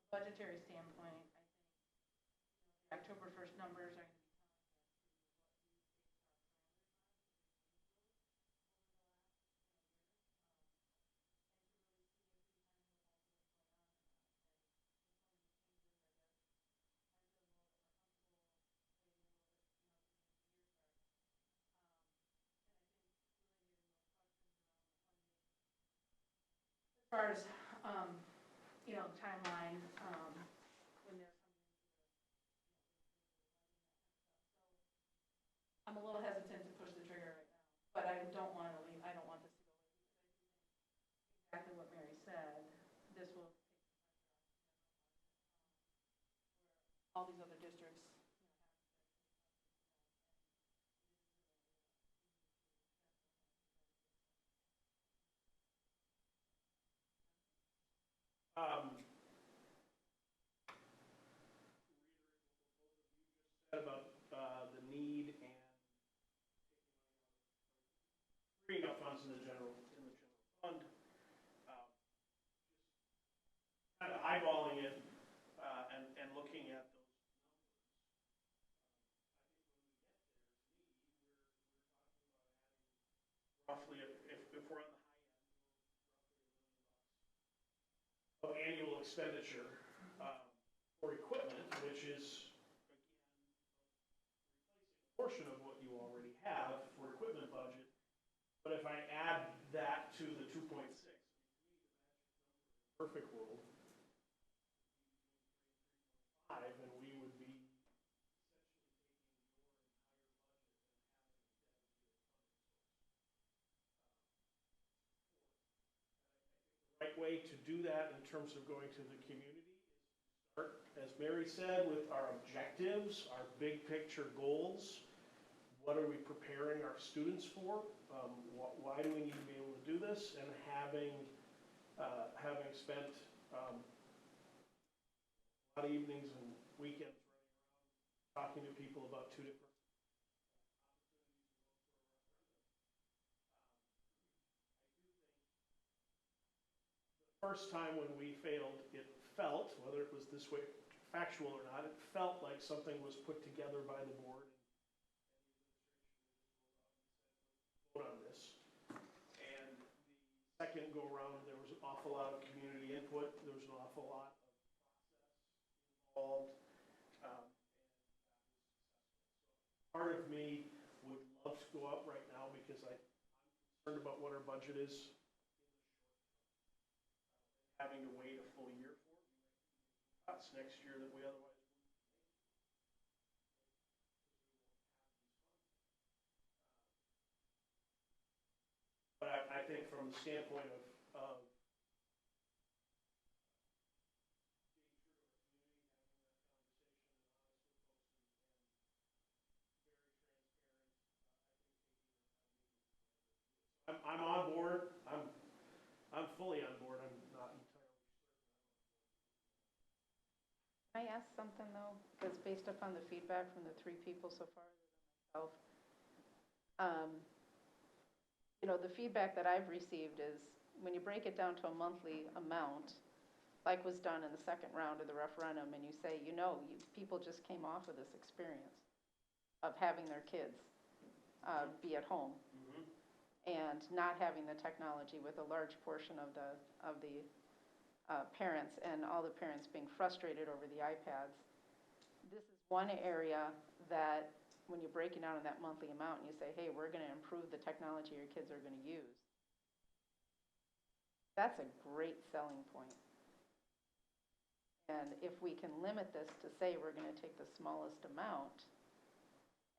From a budgetary standpoint, I think the October 1st numbers are far as, you know, timeline, when they're I'm a little hesitant to push the trigger right now, but I don't want to leave, I don't want this to go away, because I think exactly what Mary said, this will take all these other districts, Said about the need and freeing up funds in the general fund. Kind of eyeballing it and looking at those roughly, if we're on the high end, of annual expenditure for equipment, which is a portion of what you already have for equipment budget. But if I add that to the 2.6, perfect world, 5, and we would be right way to do that in terms of going to the community is start, as Mary said, with our objectives, our big picture goals. What are we preparing our students for? Why do we need to be able to do this? And having spent a lot of evenings and weekends running around talking to people about 2 different first time when we failed, it felt, whether it was this way factual or not, it felt like something was put together by the board and vote on this. And the second go around, there was an awful lot of community input. There was an awful lot of process involved. Part of me would love to go out right now because I'm concerned about what our budget is. Having to wait a full year for it, cuts next year that we otherwise wouldn't make. But I think from the standpoint of I'm on board. I'm fully on board. I'm not entirely certain. Can I ask something though? Because based upon the feedback from the 3 people so far, myself, you know, the feedback that I've received is when you break it down to a monthly amount, like was done in the second round of the referendum, and you say, you know, people just came off of this experience of having their kids be at home and not having the technology, with a large portion of the parents and all the parents being frustrated over the iPads. This is one area that when you're breaking down in that monthly amount and you say, hey, we're going to improve the technology your kids are going to use, that's a great selling point. And if we can limit this to say we're going to take the smallest amount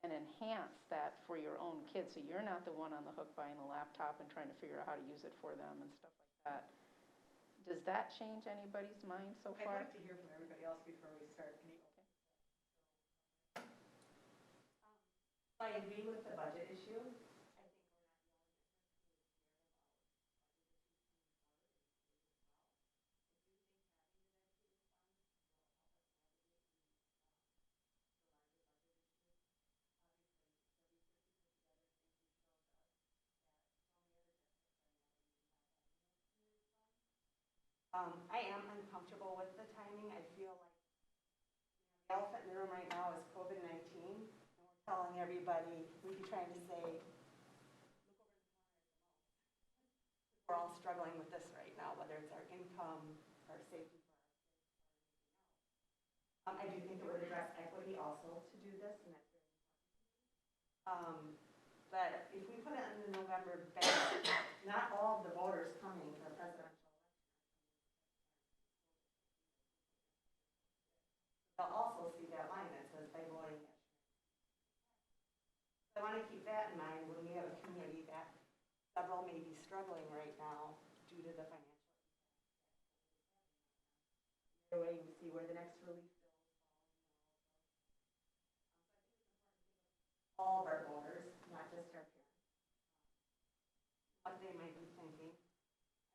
and enhance that for your own kids, so you're not the one on the hook buying the laptop and trying to figure out how to use it for them and stuff like that. Does that change anybody's mind so far? I'd like to hear from everybody else before we start. I agree with the budget issue. I think we're not the only I am uncomfortable with the timing. I feel like the elephant in the room right now is COVID-19, and we're telling everybody, we'd be trying to say, look over the corner. We're all struggling with this right now, whether it's our income, our safety for our kids, or anything else. I do think it would address equity also to do this, and that's very important. But if we put it in the November ballot, not all of the voters coming for presidential election also see that line that says by voting. I want to keep that in mind when we have a community that several may be struggling right now due to the financial. They're waiting to see where the next relief bill all of our voters, not just our parents, what they might be thinking.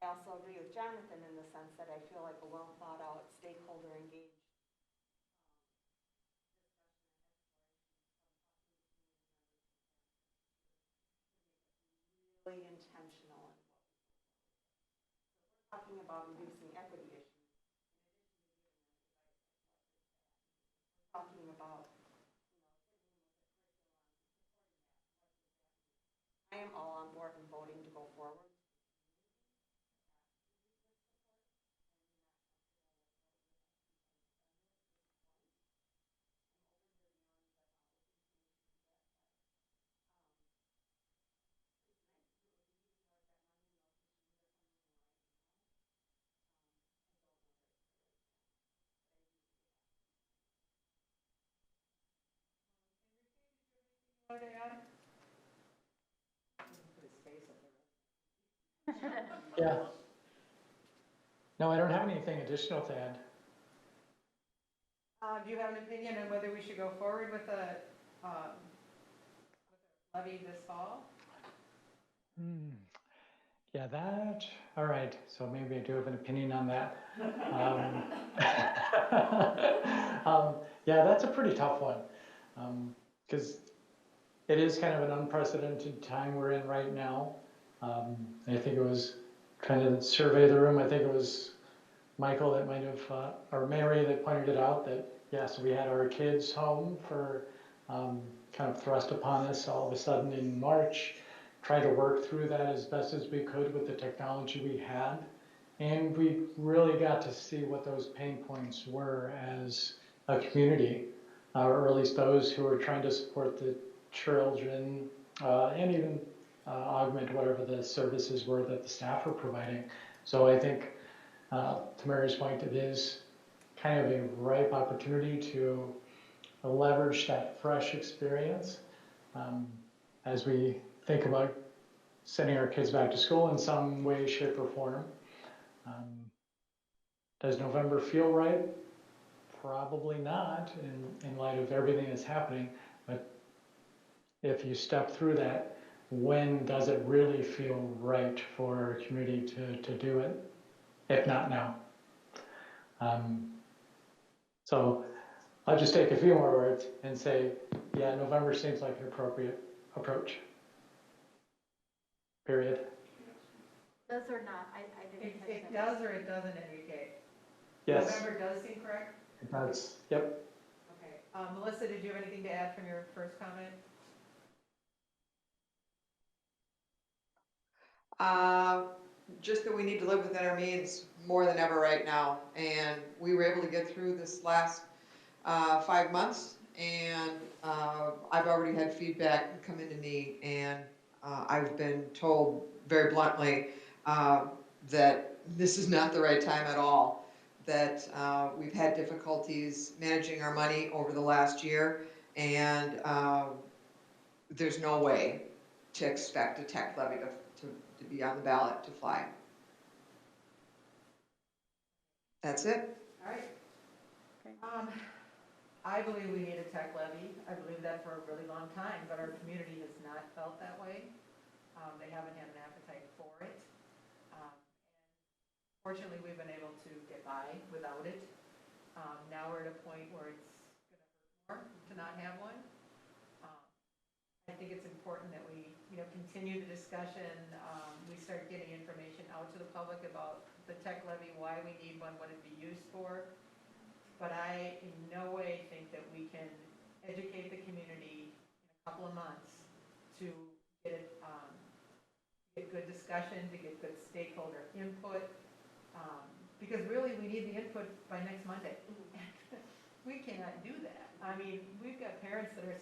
I also agree with Jonathan in the sense that I feel like a well thought out, stakeholder engaged really intentional in what we're talking about reducing equity issues. Talking about, I am all on board in voting to go forward. Wanted to add? Put his face up there. Yeah. No, I don't have anything additional to add. Do you have an opinion on whether we should go forward with a levy this fall? Yeah, that, all right, so maybe I do have an opinion on that. Yeah, that's a pretty tough one, because it is kind of an unprecedented time we're in right now. I think it was, trying to survey the room, I think it was Michael that might have, or Mary that pointed it out, that yes, we had our kids home for kind of thrust upon us all of a sudden in March. Try to work through that as best as we could with the technology we had. And we really got to see what those pain points were as a community, or at least those who were trying to support the children and even augment whatever the services were that the staff were providing. So I think, to Mary's point, it is kind of a ripe opportunity to leverage that fresh experience as we think about sending our kids back to school in some way, shape, or form. Does November feel right? Probably not in light of everything that's happening, but if you step through that, when does it really feel right for our community to do it, if not now? So I'll just take a few more words and say, yeah, November seems like an appropriate approach. Period. Does or not? I didn't catch It that. does or it doesn't, Enrique? Yes, November does seem correct? it does. Yep. Okay. Melissa, did you have anything to add from your first comment? Just that we need to live within our means more than ever right now. And we were able to get through this last 5 months, and I've already had feedback come into me, and I've been told very bluntly that this is not the right time at all, that we've had difficulties managing our money over the last year, and there's no way to expect a tech levy to be on the ballot to fly. That's it. All right. Okay. I believe we need a tech levy. I believe that for a really long time, but our community has not felt that way. They haven't had an appetite for it. Fortunately, we've been able to get by without it. Now we're at a point where it's going to hurt more to not have one. I think it's important that we, continue the discussion. We start getting information out to the public about the tech levy, why we need one, what it'd be used for. But I in no way think that we can educate the community in a couple of months to get it, get good discussion, to get good stakeholder input. Because really we need the input by next Monday. We cannot do that. I mean, we've got parents that are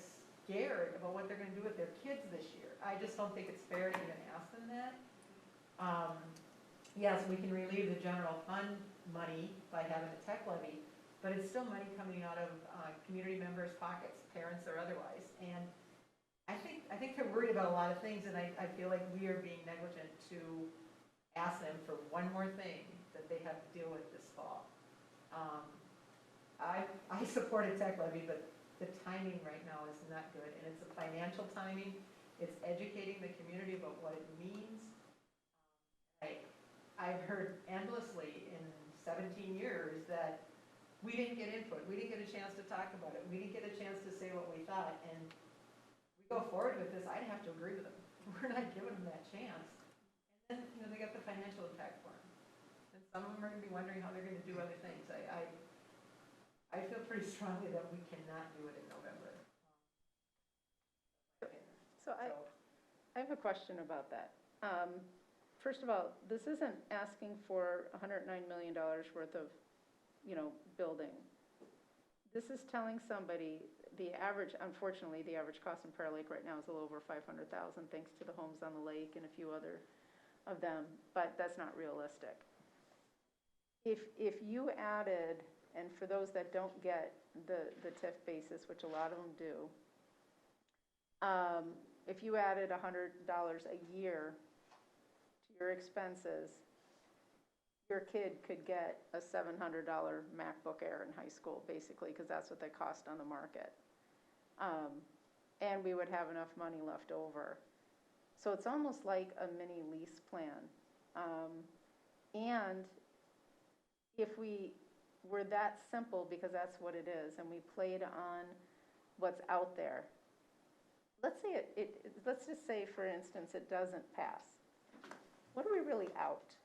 scared about what they're going to do with their kids this year. I just don't think it's fair to even ask them that. Yes, we can relieve the general fund money by having a tech levy, but it's still money coming out of community members' pockets, parents or otherwise. And I think they're worried about a lot of things, and I feel like we are being negligent to ask them for one more thing that they have to deal with this fall. I supported tech levy, but the timing right now is not good, and it's a financial timing. It's educating the community about what it means. I've heard endlessly in 17 years that we didn't get input, we didn't get a chance to talk about it, we didn't get a chance to say what we thought, and we go forward with this, I'd have to agree with them. We're not giving them that chance. And then, they got the financial impact for them. And some of them are gonna be wondering how they're gonna do other things. I feel pretty strongly that we cannot do it in November. So I have a question about that. First of all, this isn't asking for $109 million worth of, building. This is telling somebody unfortunately, the average cost in Pearl Lake right now is a little over $500,000, thanks to the homes on the lake and a few other of them, but that's not realistic. If you added, and for those that don't get the TIF basis, which a lot of them do, if you added $100 a year to your expenses, your kid could get a $700 MacBook Air in high school, basically, because that's what they cost on the market. And we would have enough money left over. So it's almost like a mini lease plan. And if we were that simple, because that's what it is, and we played on what's out there, let's say let's just say, for instance, it doesn't pass. What are we really out?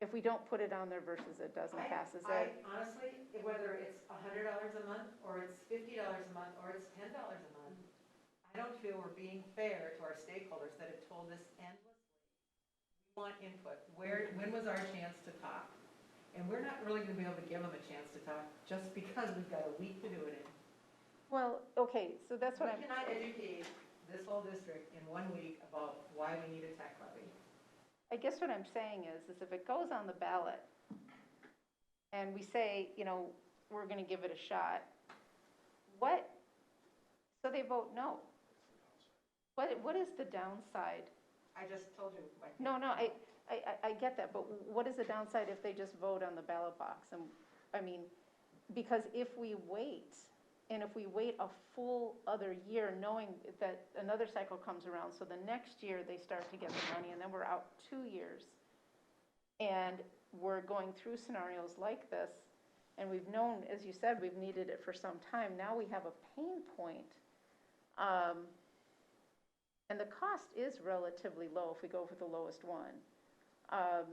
If we don't put it on there versus it doesn't pass, is that? Honestly, whether it's $100 a month, or it's $50 a month, or it's $10 a month, I don't feel we're being fair to our stakeholders that have told us endlessly, we want input. When was our chance to talk? And we're not really gonna be able to give them a chance to talk just because we've got a week to do it in. Well, okay, so that's what We cannot educate this whole district in 1 week about why we need a tech levy. I guess what I'm saying is if it goes on the ballot and we say, we're going to give it a shot, so they vote no. What is the downside? I just told you. No, I get that, but what is the downside if they just vote on the ballot box? And I mean, because if we wait a full other year, knowing that another cycle comes around, so the next year they start to get the money, and then we're out 2 years, and we're going through scenarios like this, and we've known, as you said, we've needed it for some time. Now we have a pain point, and the cost is relatively low if we go for the lowest one. I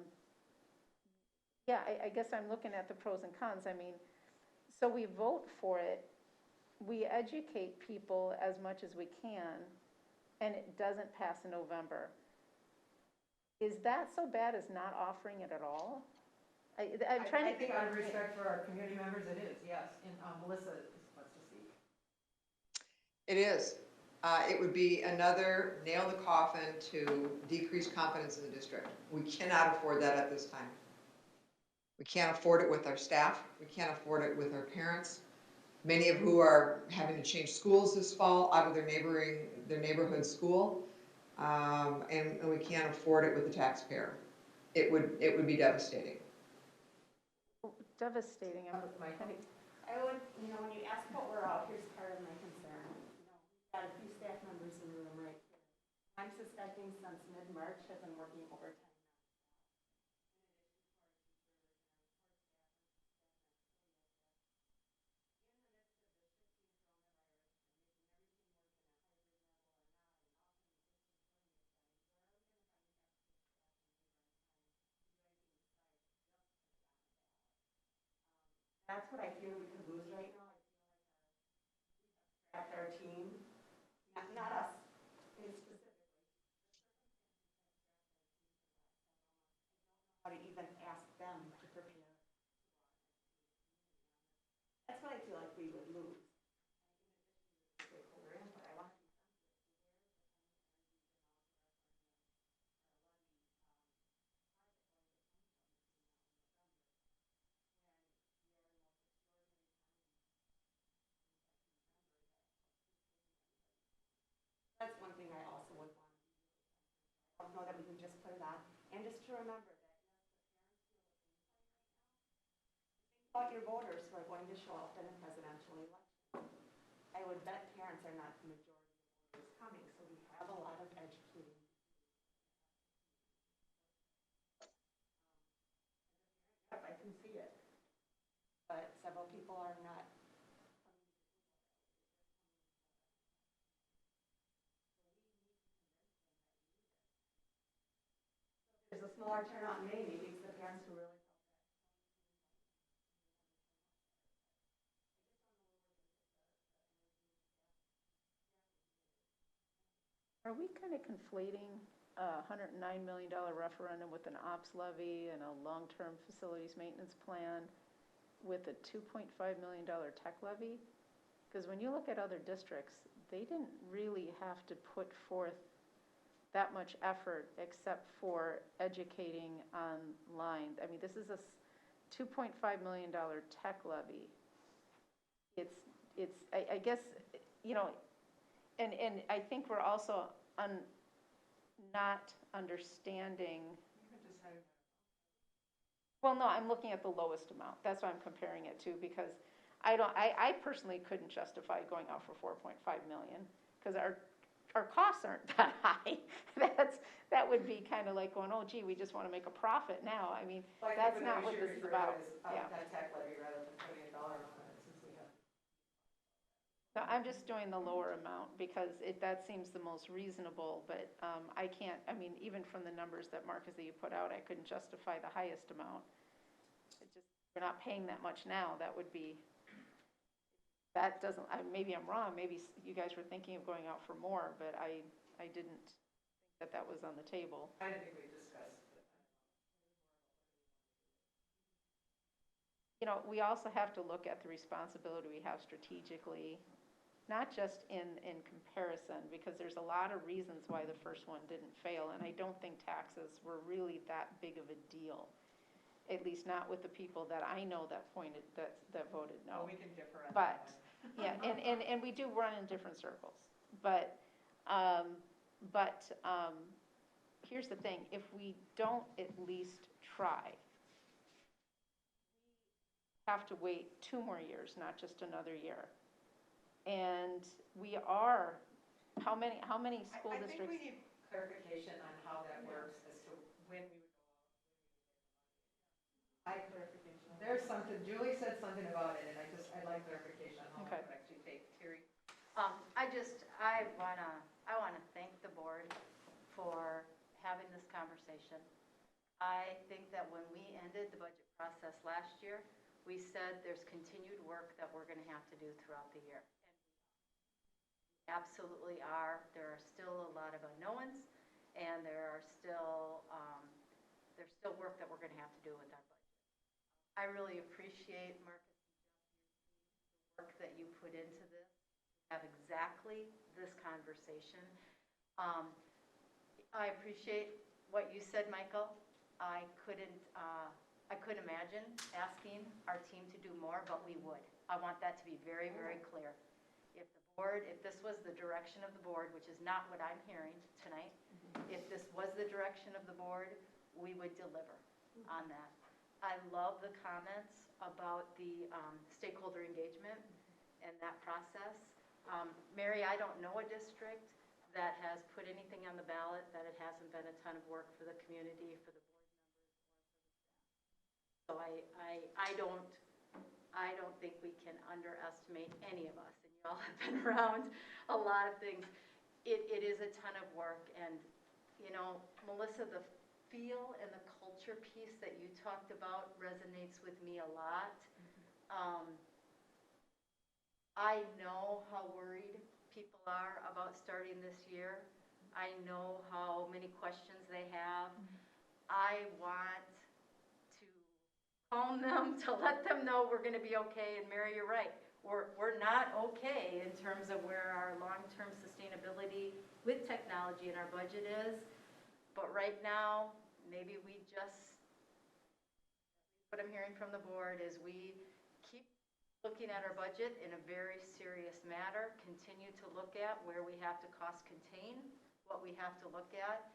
guess I'm looking at the pros and cons. I mean, so we vote for it. We educate people as much as we can, and it doesn't pass in November. Is that so bad as not offering it at all? I'm trying to think out of respect for our community members, it is, yes. And Melissa wants to speak. It is. It would be another nail in the coffin to decrease confidence in the district. We cannot afford that at this time. We can't afford it with our staff. We can't afford it with our parents, many of who are having to change schools this fall out of their neighborhood school, and we can't afford it with the taxpayer. It would be devastating. Devastating. I would, when you ask what we're out, here's part of my concern. We've got a few staff members in the room right here. I'm suspecting since mid-March have been working overtime. That's what I feel we could lose right now. I feel like we have trapped our team, not us, specifically. How to even ask them to prepare. That's what I feel like we would lose. And just to remember that, think about your voters who are going to show up in a presidential election. I would bet parents are not the majority of voters coming, so we have a lot of educating. Yep, I can see it. But several people are not. There's a smaller turnout in May meetings, the parents who really. Are we kind of conflating a $109 million referendum with an ops levy and a long-term facilities maintenance plan with a $2.5 million tech levy? Because when you look at other districts, they didn't really have to put forth that much effort except for educating online. I mean, this is a $2.5 million tech levy. I guess, you know, and I think we're also not understanding. Well, no, I'm looking at the lowest amount. That's what I'm comparing it to, because I personally couldn't justify going out for 4.5 million because our costs aren't that high. That would be kind of like going, oh, gee, we just want to make a profit now. I mean, Well, that's not what this is about. Yeah. That tech levy rather than putting a dollar on it, since we have. So I'm just doing the lower amount because that seems the most reasonable, but I can't, I mean, even from the numbers that Marcus, that you put out, I couldn't justify the highest amount. We're not paying that much now. That would be, that doesn't, maybe I'm wrong, maybe you guys were thinking of going out for more, but I didn't think that was on the table. I didn't think we discussed it. You know, we also have to look at the responsibility we have strategically, not just in comparison, because there's a lot of reasons why the first one didn't fail, and I don't think taxes were really that big of a deal, at least not with the people that I know that voted no. Well, we can differ on But, that one. yeah, and we do run in different circles. But here's the thing, if we don't at least try, we have to wait 2 more years, not just another year. And we are, how many school I districts? think we need clarification on how that works as to when we would go out. Clarification. There's something, Julie said something about it, and I'd like clarification on how Okay. it would actually take. Terry? I wanna thank the board for having this conversation. I think that when we ended the budget process last year, we said there's continued work that we're gonna have to do throughout the year. And we absolutely are. There are still a lot of unknowns, and there's still work that we're gonna have to do with our budget. I really appreciate, Marcus, the work that you put into this, have exactly this conversation. I appreciate what you said, Michael. I couldn't imagine asking our team to do more, but we would. I want that to be very, very clear. If this was the direction of the board, which is not what I'm hearing tonight, if this was the direction of the board, we would deliver on that. I love the comments about the stakeholder engagement and that process. Mary, I don't know a district that has put anything on the ballot that it hasn't been a ton of work for the community, for the board members, or for the staff. So I don't think we can underestimate any of us, and you all have been around a lot of things. It is a ton of work, and you know, Melissa, the feel and the culture piece that you talked about resonates with me a lot. I know how worried people are about starting this year. I know how many questions they have. I want to calm them, to let them know we're going to be okay. And Mary, you're right. We're not okay in terms of where our long-term sustainability with technology in our budget is. But right now, maybe we just, what I'm hearing from the board is we keep looking at our budget in a very serious matter, continue to look at where we have to cost contain, what we have to look at,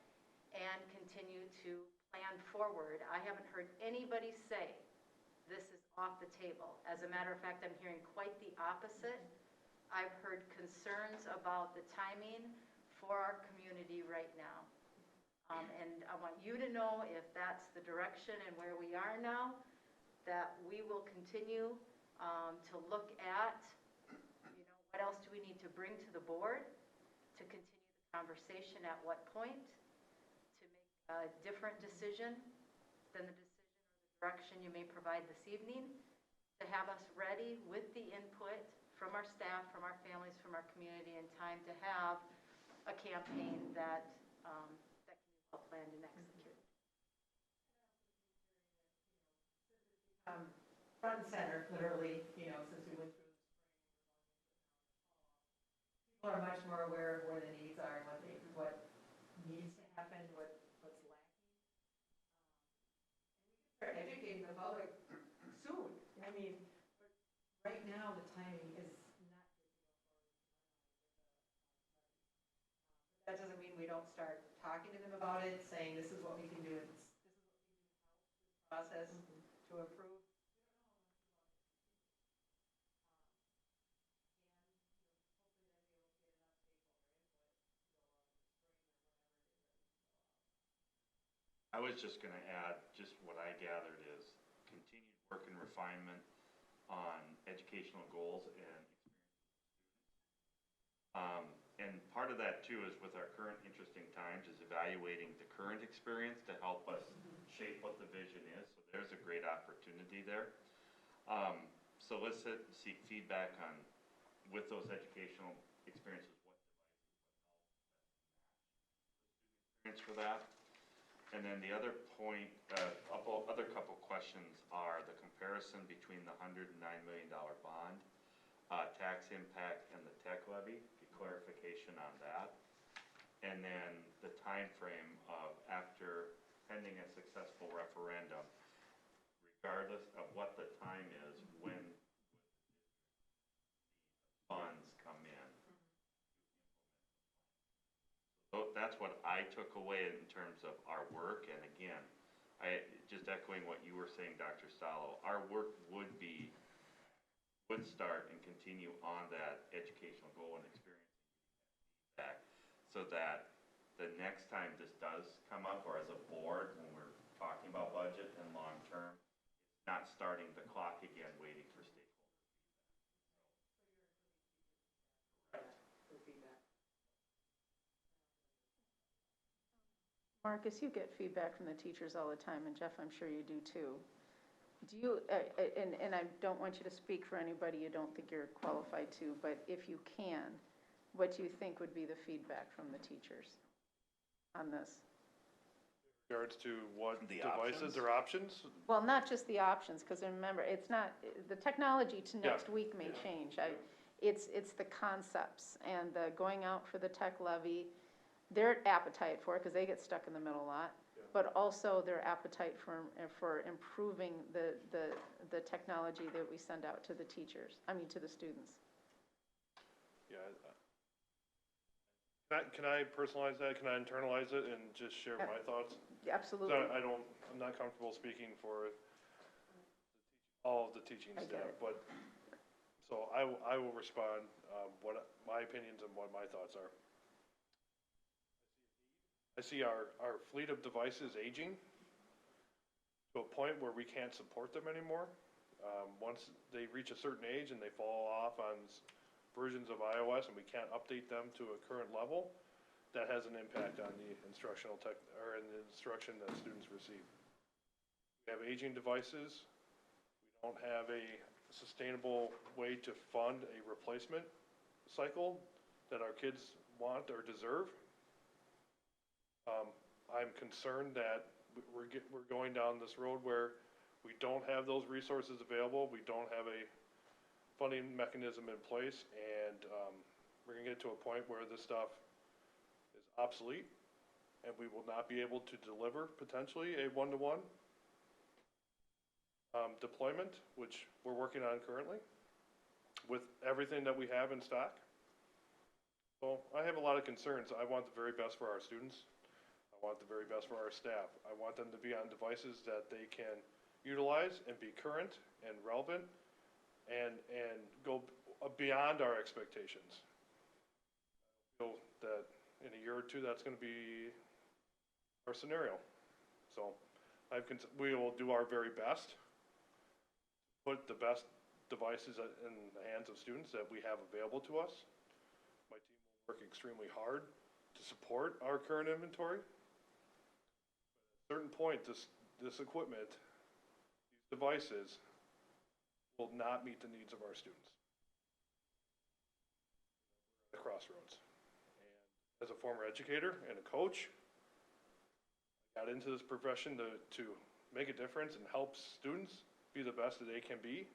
and continue to plan forward, I haven't heard anybody say this is off the table. As a matter of fact, I'm hearing quite the opposite. I've heard concerns about the timing for our community right now. And I want you to know if that's the direction and where we are now, that we will continue to look at, what else do we need to bring to the board to continue the conversation at what point to make a different decision than the decision or the direction you may provide this evening, to have us ready with the input from our staff, from our families, from our community in time to have a campaign that can be well planned and executed. Front and center, literally, since we went through the spring, people are much more aware of where the needs are and what needs to happen, what's lacking. And we can start educating the public soon. I mean, but right now, the timing is not good to go forward. That doesn't mean we don't start talking to them about it, saying this is what we can do, this is what we can do to help this process to improve. I was just gonna add, just what I gathered is continued work and refinement on educational goals and experience. And part of that too is with our current interesting times is evaluating the current experience to help us shape what the vision is. So there's a great opportunity there. So let's seek feedback on, with those educational experiences, what devices would help experience for that. And then the other point, other couple questions are the comparison between the $109 million bond, tax impact, and the tech levy, get clarification on that. And then the time frame of after pending a successful referendum, regardless of what the time is, when funds come in. So that's what I took away in terms of our work. And again, just echoing what you were saying, Dr. Stallo, our work would start and continue on that educational goal and experience feedback, so that the next time this does come up, or as a board, when we're talking about budget and long-term, it's not starting the clock again, waiting for stakeholder feedback. Marcus, you get feedback from the teachers all the time, and Jeff, I'm sure you do too. Do you, and I don't want you to speak for anybody you don't think you're qualified to, but if you can, what do you think would be the feedback from the teachers on this? In regards to what The devices options? or options? Well, not just the options, because remember, it's not, the technology to next week may change. It's the concepts and the going out for the tech levy, their appetite for it, because they get stuck in the middle a lot, but also their appetite for improving the technology that we send out to the teachers, to the students. Yeah. Can I personalize that? Can I internalize it and just share my thoughts? Absolutely. So I'm not comfortable speaking for all of the teaching I get staff, it. but, so I will respond, what my opinions and what my thoughts are. I see our fleet of devices aging to a point where we can't support them anymore. Once they reach a certain age and they fall off on versions of iOS and we can't update them to a current level, that has an impact on the instructional or in the instruction that students receive. We have aging devices. We don't have a sustainable way to fund a replacement cycle that our kids want or deserve. I'm concerned that we're going down this road where we don't have those resources available. We don't have a funding mechanism in place, and we're gonna get to a point where this stuff is obsolete, and we will not be able to deliver potentially a one-to-one deployment, which we're working on currently with everything that we have in stock. So I have a lot of concerns. I want the very best for our students. I want the very best for our staff. I want them to be on devices that they can utilize and be current and relevant and go beyond our expectations. I feel that in a year or two, that's going to be our scenario. So we will do our very best, put the best devices in the hands of students that we have available to us. My team will work extremely hard to support our current inventory. At a certain point, this equipment, these devices, will not meet the needs of our students. We're at a crossroads. And as a former educator and a coach, I got into this profession to make a difference and help students be the best that they can be.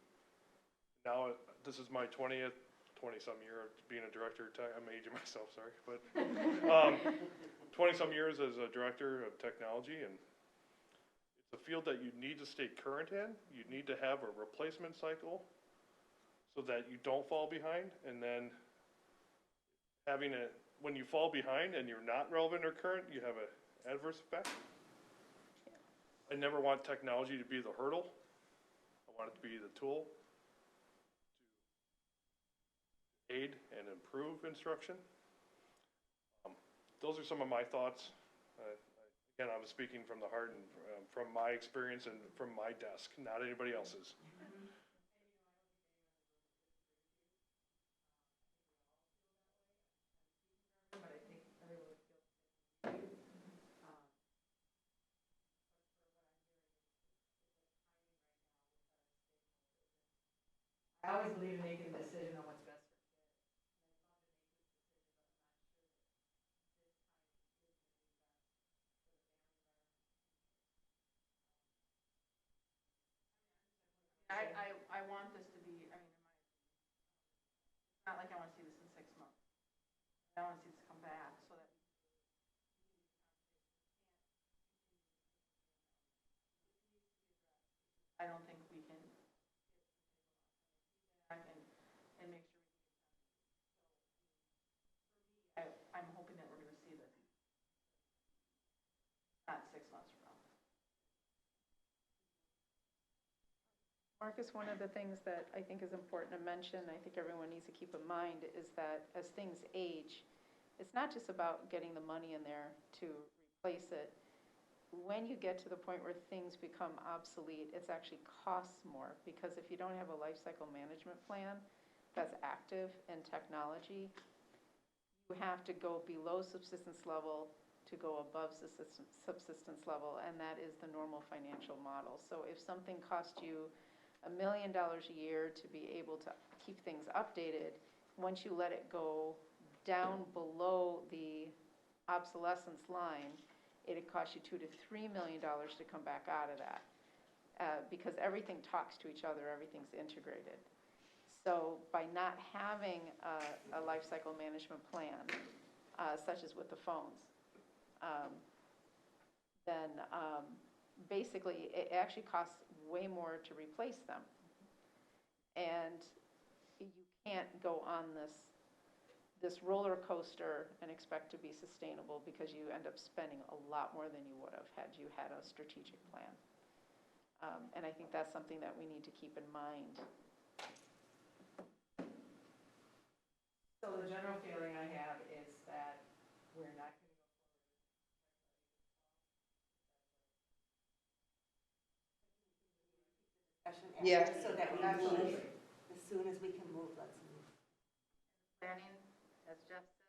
Now, this is my 20-some year of being a director of tech. I'm aging myself, sorry, but 20-some years as a director of technology, and it's a field that you need to stay current in. You need to have a replacement cycle so that you don't fall behind, and then when you fall behind and you're not relevant or current, you have an adverse effect. I never want technology to be the hurdle. I want it to be the tool to aid and improve instruction. Those are some of my thoughts. Again, I was speaking from the heart and from my experience and from my desk, not anybody else's. But I think everyone feels. I always believe in making a decision on what's best for kids. I want this to be, I mean, it's not like I want to see this in 6 months. I want to see this come back so that I don't think we can get back and make sure I'm hoping that we're going to see this not 6 months from now. Marcus, one of the things that I think is important to mention, I think everyone needs to keep in mind, is that as things age, it's not just about getting the money in there to replace it. When you get to the point where things become obsolete, it actually costs more, because if you don't have a life cycle management plan that's active in technology, you have to go below subsistence level to go above subsistence level, and that is the normal financial model. So if something costs you $1 million a year to be able to keep things updated, once you let it go down below the obsolescence line, it'd cost you $2 to $3 million to come back out of that, because everything talks to each other, everything's integrated. So by not having a life cycle management plan, such as with the phones, then basically it actually costs way more to replace them. And you can't go on this roller coaster and expect to be sustainable, because you end up spending a lot more than you would have had you had a strategic plan. And I think that's something that we need to keep in mind. So the general feeling I have is that we're not going to go Discussion Yeah. after, so that we Absolutely. move, as soon as we can move, let's move. Planning, as Jeff said,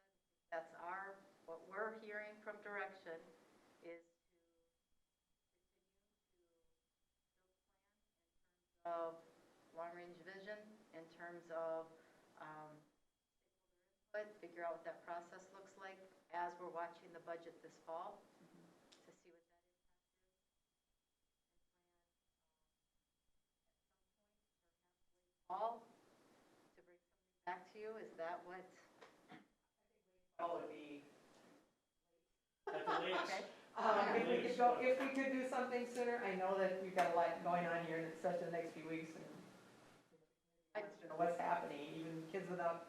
that's what we're hearing from direction is of long-range vision, in terms of input, figure out what that process looks like as we're watching the budget this fall, to see what that impact is. Fall, to bring something back to you, is that what? All would be. At the latest. Okay. If we could do something sooner, I know that we've got a lot going on here, and especially the next few weeks, and I don't know what's happening, even people without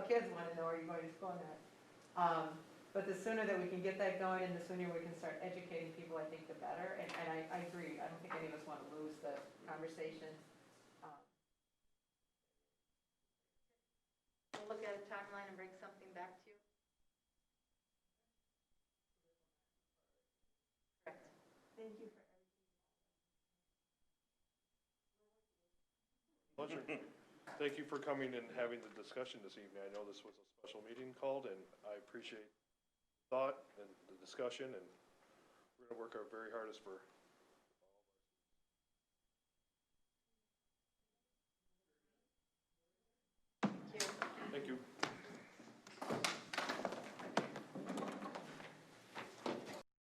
kids want to know, are you going to school or not? But the sooner that we can get that going and the sooner we can start educating people, I think the better. And I agree, I don't think any of us want to lose the conversation. We'll look at a timeline and bring something back to you. Correct. Thank you for Pleasure. Thank you for coming and having the discussion this evening. I know this was a special meeting called, and I appreciate thought and the discussion, and we're going to work our very hardest for